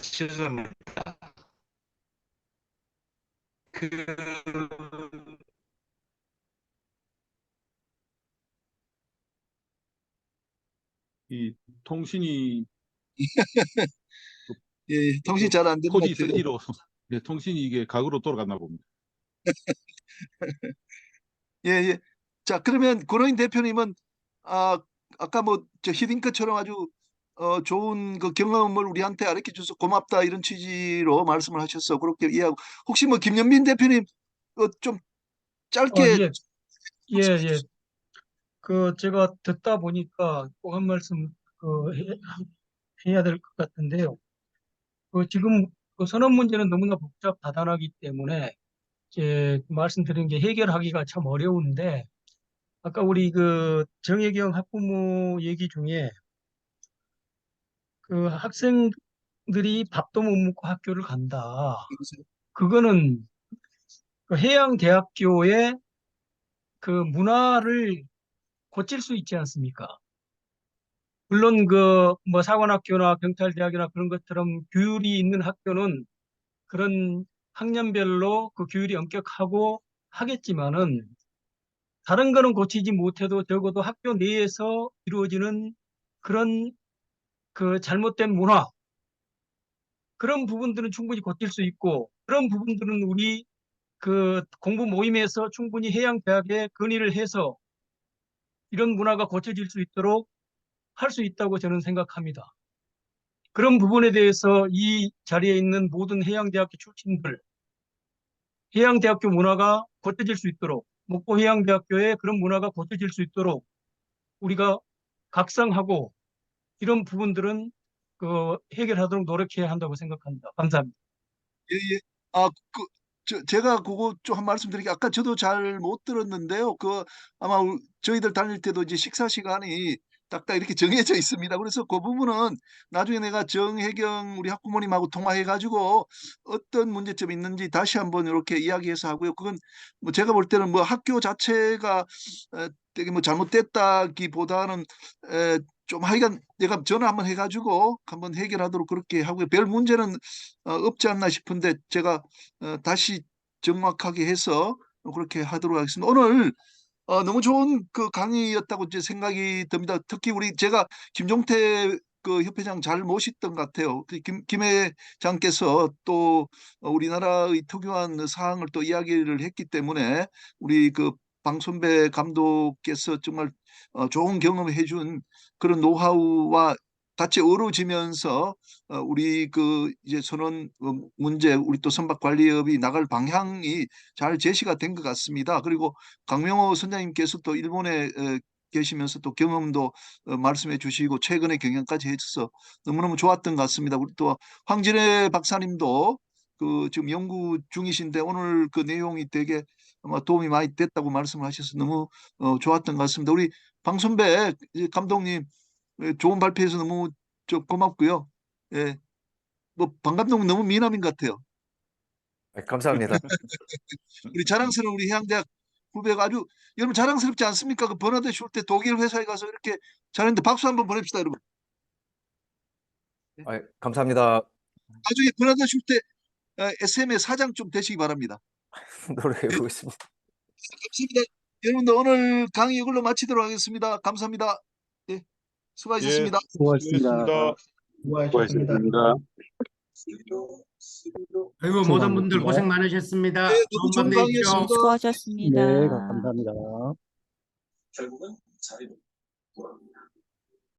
죄송합니다. 그
이 통신이
예, 통신 잘 안 되는 것
코디
같아요.
3G로 네, 통신이 이게 각으로 돌아갔나 봅니다.
예, 예. 자, 그러면 권호인 대표님은 아까 뭐 저 히딩크처럼 아주 좋은 그 경험을 우리한테 알려 줘서 고맙다 이런 취지로 말씀을 하셔서 그렇게 이해하고 혹시 뭐 김연민 대표님 좀 짧게
예, 예, 예. 제가 듣다 보니까 꼭 한 말씀 해야 될 것 같은데요. 지금 선언 문제는 너무나 복잡다단하기 때문에 말씀드린 게 해결하기가 참 어려운데 아까 우리 정혜경 학부모 얘기 중에 학생들이 밥도 못 먹고 학교를 간다. 그거는 해양대학교의 문화를 고칠 수 있지 않습니까? 물론 뭐 사관학교나 경찰대학이나 그런 것처럼 규율이 있는 학교는 그런 학년별로 그 규율이 엄격하고 하겠지만은 다른 거는 고치지 못해도 적어도 학교 내에서 이루어지는 그런 잘못된 문화 그런 부분들은 충분히 고칠 수 있고 그런 부분들은 우리 공부 모임에서 충분히 해양대학에 건의를 해서 이런 문화가 고쳐질 수 있도록 할 수 있다고 저는 생각합니다. 그런 부분에 대해서 이 자리에 있는 모든 해양대학교 출신들, 해양대학교 문화가 고쳐질 수 있도록, 목포해양대학교의 그런 문화가 고쳐질 수 있도록 우리가 각성하고 이런 부분들은 해결하도록 노력해야 한다고 생각합니다. 감사합니다.
예, 예. 제가 그거 좀 한 말씀 드리게 아까 저도 잘 못 들었는데요. 아마 저희들 다닐 때도 이제 식사 시간이 딱딱 이렇게 정해져 있습니다. 그래서 그 부분은 나중에 내가 정혜경 우리 학부모님하고 통화해가지고 어떤 문제점이 있는지 다시 한번 이렇게 이야기해서 하고요. 그건 뭐 제가 볼 때는 뭐 학교 자체가 되게 뭐 잘못됐다기보다는 좀 하여간 내가 전화 한번 해가지고 한번 해결하도록 그렇게 하고요. 별 문제는 없지 않나 싶은데 제가 다시 정확하게 해서 그렇게 하도록 하겠습니다. 오늘 너무 좋은 그 강의였다고 이제 생각이 듭니다. 특히 제가 김종태 그 협회장 잘 모셨던 것 같아요. 김 회장께서 또 우리나라의 특유한 사항을 또 이야기를 했기 때문에 우리 방선배 감독께서 정말 좋은 경험을 해준 그런 노하우와 같이 어우러지면서 우리 이제 선언 문제 우리 또 선박관리업이 나갈 방향이 잘 제시가 된 것 같습니다. 그리고 강명호 선장님께서 또 일본에 계시면서 또 경험도 말씀해 주시고 최근의 경영까지 해줘서 너무너무 좋았던 것 같습니다. 우리 또 황진애 박사님도 지금 연구 중이신데 오늘 그 내용이 되게 아마 도움이 많이 됐다고 말씀을 하셔서 너무 좋았던 것 같습니다. 우리 방선배 감독님 좋은 발표해서 너무 고맙고요. 예, 뭐 방 감독은 너무 미남인 것 같아요.
감사합니다.
우리 자랑스러운 우리 해양대학 후배가 아주 여러분 자랑스럽지 않습니까? 그 버나드 슐때 독일 회사에 가서 이렇게 잘했는데 박수 한번 보냅시다, 여러분.
감사합니다.
나중에 버나드 슐때 SM의 사장 좀 되시기 바랍니다.
노력해 보겠습니다.
감사합니다. 여러분들 오늘 강의 이걸로 마치도록 하겠습니다. 감사합니다. 예, 수고하셨습니다.
수고하셨습니다.
수고하셨습니다.
아이고, 모든 분들 고생 많으셨습니다.
네, 너무
좋은 밤
좋은
되십시오.
강의였습니다.
수고하셨습니다.
네, 감사합니다.
결국은 자리로 돌아옵니다.